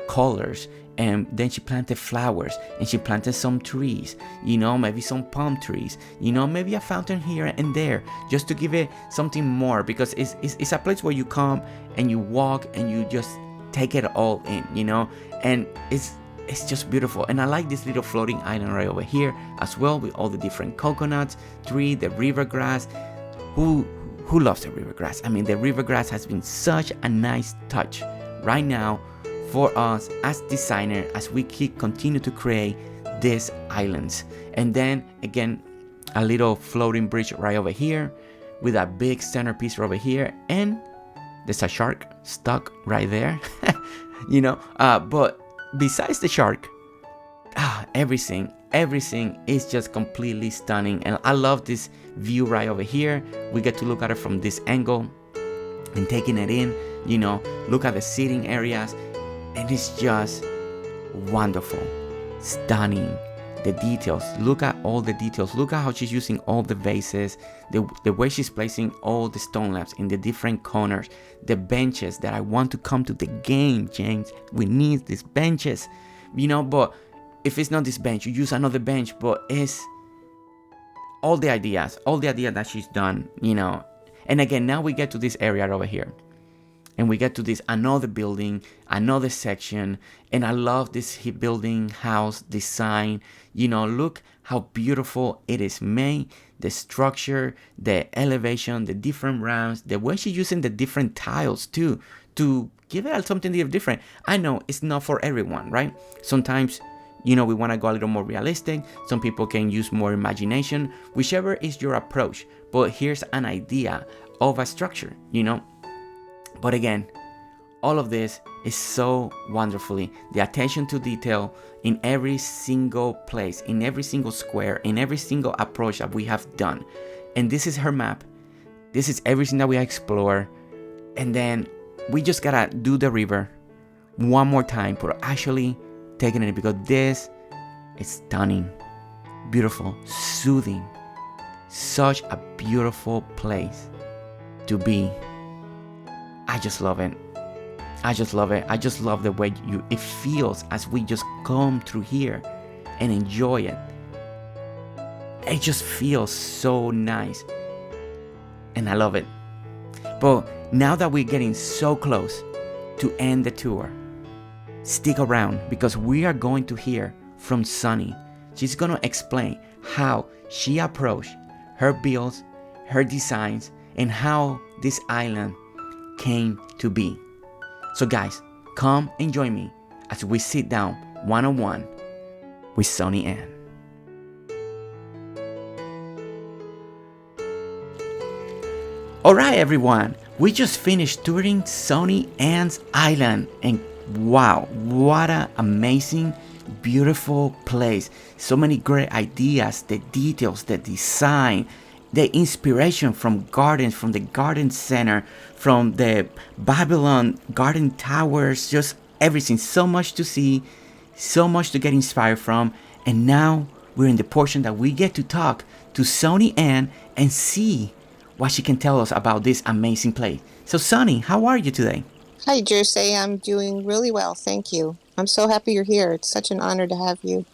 colors. And then she planted flowers, and she planted some trees, you know, maybe some palm trees, you know, maybe a fountain here and there, just to give it something more, because it's a place where you come and you walk and you just take it all in, you know, and it's just beautiful. And I like this little floating island right over here as well, with all the different coconuts, tree, the river grass. Who loves the river grass? I mean, the river grass has been such a nice touch right now for us as designer, as we continue to create these islands. And then again, a little floating bridge right over here with a big centerpiece over here, and there's a shark stuck right there. You know, but besides the shark, everything is just completely stunning. And I love this view right over here. We get to look at it from this angle and taking it in, you know, look at the seating areas, and it's just wonderful, stunning. The details, look at all the details. Look at how she's using all the vases, the way she's placing all the stone lamps in the different corners, the benches that I want to come to the game. James, we need these benches, you know. But if it's not this bench, you use another bench. But it's all the ideas that she's done, you know. And again, now we get to this area over here, and we get to this another building, another section. And I love this building house design. You know, look how beautiful it is made. The structure, the elevation, the different rounds, the way she's using the different tiles too, to give it something different. I know it's not for everyone, right? Sometimes, you know, we want to go a little more realistic. Some people can use more imagination, whichever is your approach. But here's an idea of a structure, you know. But again, all of this is so wonderfully, the attention to detail in every single place, in every single square, in every single approach that we have done. And this is her map. This is everything that we explore. And then we just gotta do the river one more time, but actually taking it, because this is stunning. beautiful, soothing, such a beautiful place to be. I just love it. I just love it. I just love the way it feels as we just come through here and enjoy it. It just feels so nice. And I love it. But now that we're getting so close to end the tour, stick around because we are going to hear from Sunny. She's going to explain how she approached her builds, her designs, and how this island came to be. So guys, come and join me as we sit down one-on-one with SunnyAnn. Alright everyone, we just finished touring SunnyAnn's Island, and wow, what an amazing, beautiful place. So many great ideas, the details, the design, the inspiration from gardens, from the garden center, from the Babylon garden towers, just everything. So much to see, so much to get inspired from. And now we're in the portion that we get to talk to SunnyAnn and see what she can tell us about this amazing place. So Sunny, how are you today? Hi, Jersey. I'm doing really well. Thank you. I'm so happy you're here. It's such an honor to have you.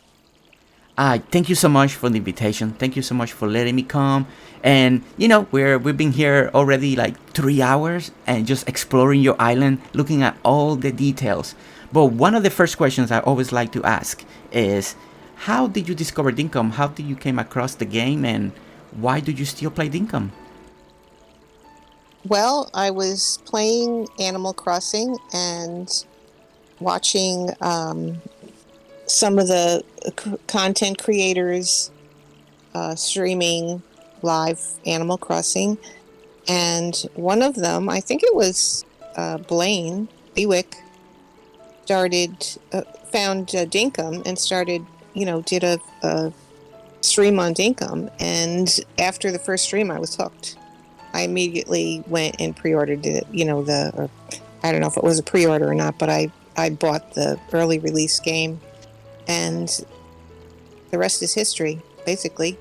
Thank you so much for the invitation. Thank you so much for letting me come. And you know, we've been here already like 3 hours and just exploring your island, looking at all the details. But one of the first questions I always like to ask is, how did you discover Dinkum? How did you came across the game, and why do you still play Dinkum? Well, I was playing Animal Crossing and watching some of the content creators streaming live Animal Crossing. And one of them, I think it was Blaine Bewick, found Dinkum and started, did a stream on Dinkum. And after the first stream, I was hooked. I immediately went and pre-ordered it, I don't know if it was a pre-order or not, but I bought the early release game, and the rest is history, basically.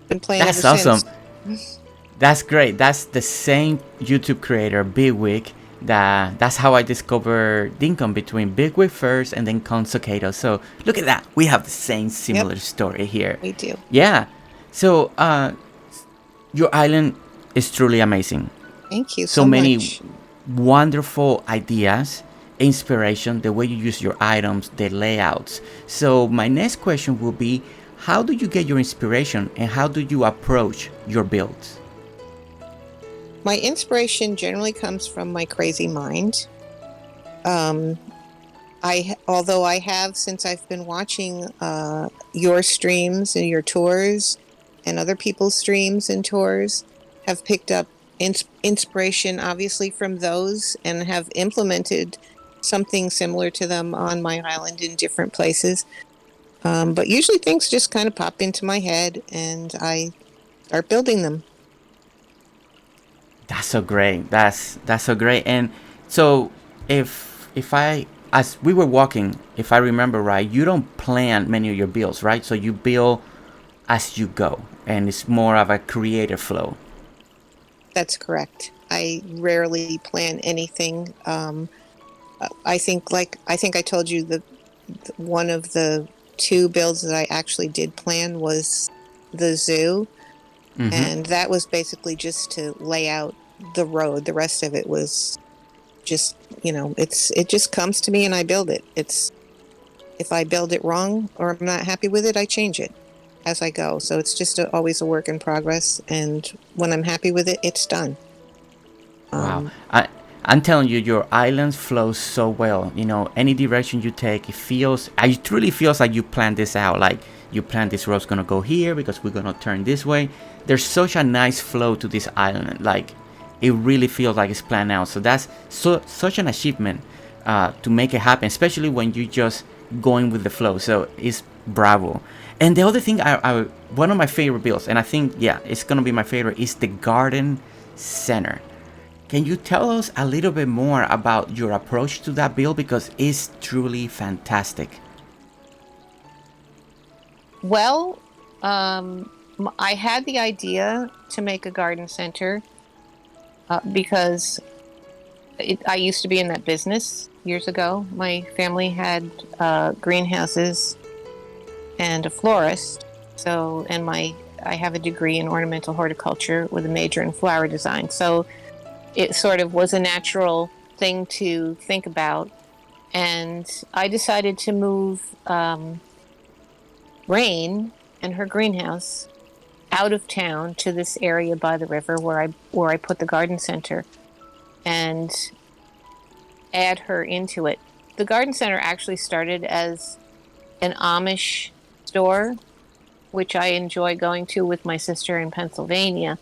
Been playing That's ever awesome. since. That's great. That's the same YouTube creator, Bigwig. That's how I discovered Dinkum, between Bigwig first and then Consocato. So look at that. We have the same similar story here. We do. Yeah. So your island is truly amazing. Thank you So so many much. wonderful ideas, inspiration, the way you use your items, the layouts. So my next question will be, how do you get your inspiration and how do you approach your builds? My inspiration generally comes from my crazy mind. Although I have, since I've been watching your streams and your tours and other people's streams and tours, have picked up inspiration obviously from those and have implemented something similar to them on my island in different places. But usually things just kind of pop into my head and I start building them. That's so great. That's so great. And so if I, as we were walking, if I remember right, you don't plan many of your builds, right? So you build as you go, and it's more of a creative flow. That's correct. I rarely plan anything. I think I told you that one of the 2 builds that I actually did plan was the zoo. Mm-hmm. And that was basically just to lay out the road. The rest of it was just, it just comes to me and I build it. If I build it wrong or I'm not happy with it, I change it as I go. So it's just always a work in progress. And when I'm happy with it, it's done. Wow. I'm telling you, your island flows so well. Any direction you take, it truly feels like you planned this out. Like you planned this road's gonna go here because we're gonna turn this way. There's such a nice flow to this island. Like it really feels like it's planned out. So that's such an achievement to make it happen, especially when you just going with the flow. So it's bravo. And the other thing, one of my favorite builds, and I think it's gonna be my favorite, is the garden center. Can you tell us a little bit more about your approach to that build, because it's truly fantastic? Well, I had the idea to make a garden center because I used to be in that business years ago. My family had greenhouses and a florist. So, and I have a degree in ornamental horticulture with a major in flower design. So it sort of was a natural thing to think about. And I decided to move Rain and her greenhouse out of town to this area by the river where I put the garden center and add her into it. The garden center actually started as an Amish store, which I enjoy going to with my sister in Pennsylvania.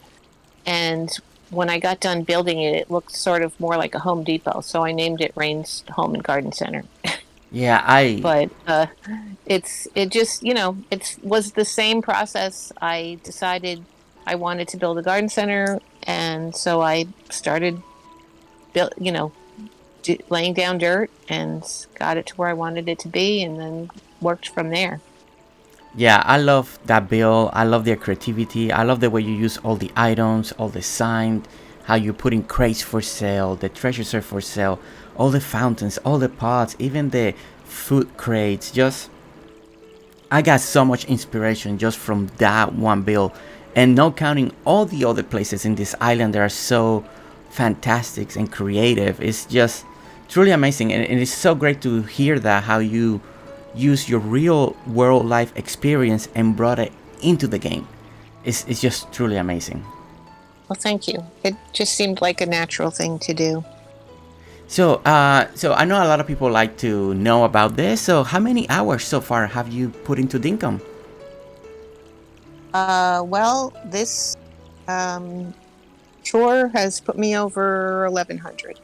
And when I got done building it, it looked sort of more like a Home Depot. So I named it Rain's Home and Garden Center. Yeah, But it just, it was the same process. I decided I wanted to build a garden center, and so I started build, laying down dirt and got it to where I wanted it to be, and then worked from there. Yeah, I love that bill. I love their creativity. I love the way you use all the items, all the signs, how you put in crates for sale, the treasures are for sale, all the fountains, all the pots, even the food crates. Just, I got so much inspiration just from that one bill. And not counting all the other places in this island that are so fantastic and creative. It's just truly amazing. And it's so great to hear that, how you use your real world life experience and brought it into the game. It's just truly amazing. Well, thank you. It just seemed like a natural thing to do. So I know a lot of people like to know about this. So how many hours so far have you put into Dinkum? Well, this chore has put me over 1,100.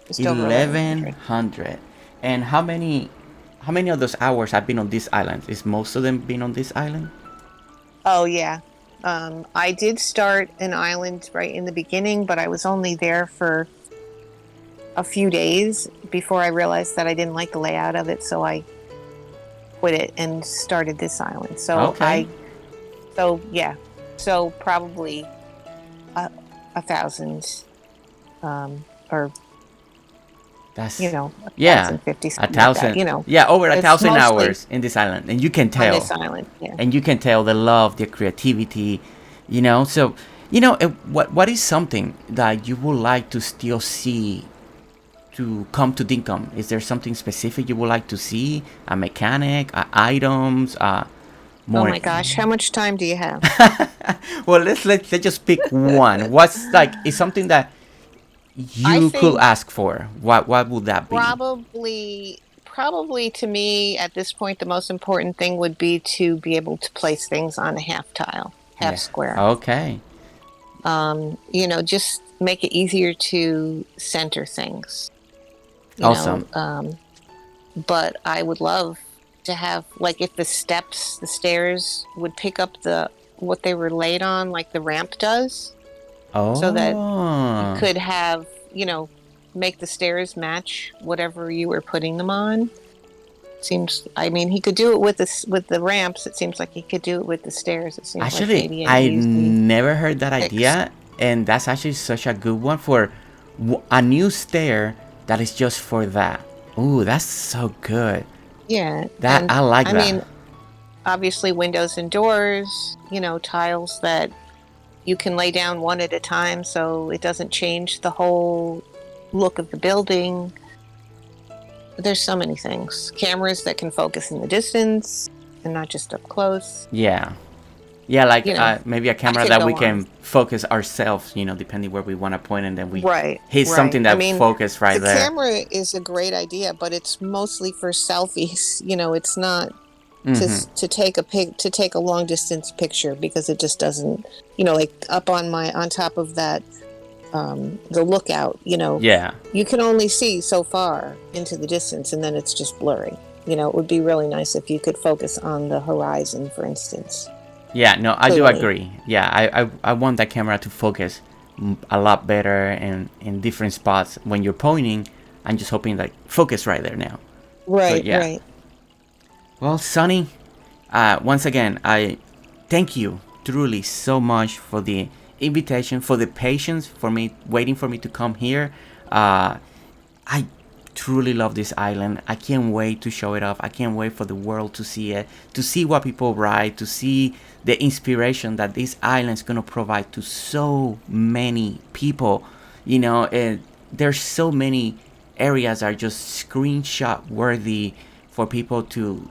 Just over 1,100. And how many of those hours have been on this island? Is most of them been on this island? Oh, yeah. I did start an island right in the beginning, but I was only there for a few days before I realized that I didn't like the layout of it, so I quit it and started this island. So okay. So probably 1,000, or that's 1,050, 1,000. Like that, yeah, over 1,000 mostly hours in this island, and you can tell. on this island. Yeah. And you can tell the love, the creativity, So, what is something that you would like to still see to come to Dinkum? Is there something specific you would like to see? A mechanic, items, more? Oh my gosh, how much time do you have? Well, let's just pick one. What's is something that you could ask for? What would that be? Probably to me at this point, the most important thing would be to be able to place things on a half tile, half square. Okay. Just make it easier to center things. Awesome. But I would love to have, like, if the stairs would pick up what they were laid on, like the ramp does. Oh. So that you could have, make the stairs match whatever you were putting them on. He could do it with the ramps. It seems like he could do it with the stairs. It seems actually, like maybe I never heard that idea, and that's actually such a good one for a new stair that is just for that. Ooh, that's so good. Yeah, I like that. I mean, obviously windows and doors, tiles that you can lay down one at a time so it doesn't change the whole look of the building. There's so many things. Cameras that can focus in the distance and not just up close. Yeah, like maybe a camera that we can focus ourselves, depending where we want to point, and then we hit something that focus right there. The camera is a great idea, but it's mostly for selfies. It's not to take a long distance picture, because it just doesn't, like up on top of that, the lookout, you can only see so far into the distance, and then it's just blurry. It would be really nice if you could focus on the horizon, for instance. Yeah, no, I do agree. Yeah, I want that camera to focus a lot better and in different spots when you're pointing. I'm just hoping that focus right there now. Right, right. Well, Sunny, once again, I thank you truly so much for the invitation, for the patience, for me waiting for me to come here. I truly love this island. I can't wait to show it off. I can't wait for the world to see it, to see what people write, to see the inspiration that this island is gonna provide to so many people. You know, there's so many areas are just screenshot worthy for people to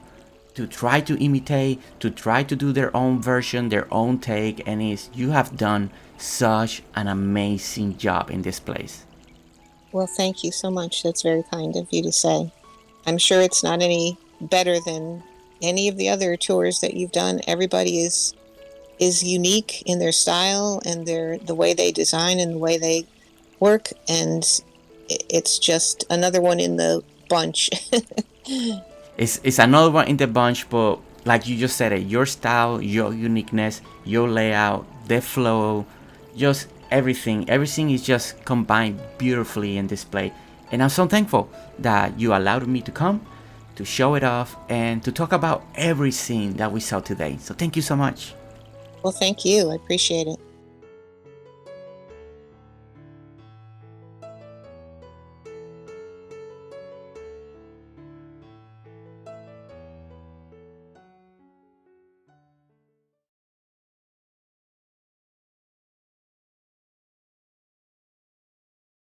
try to imitate, to try to do their own version, their own take, and is you have done such an amazing job in this place. Well, thank you so much. That's very kind of you to say. I'm sure it's not any better than any of the other tours that you've done. Everybody is unique in their style and the way they design and the way they work, and it's just another one in the bunch. It's another one in the bunch, but like you just said it, your style, your uniqueness, your layout, the flow, just everything is just combined beautifully in display. And I'm so thankful that you allowed me to come, to show it off, and to talk about everything that we saw today. So thank you so much. Well, thank you. I appreciate it.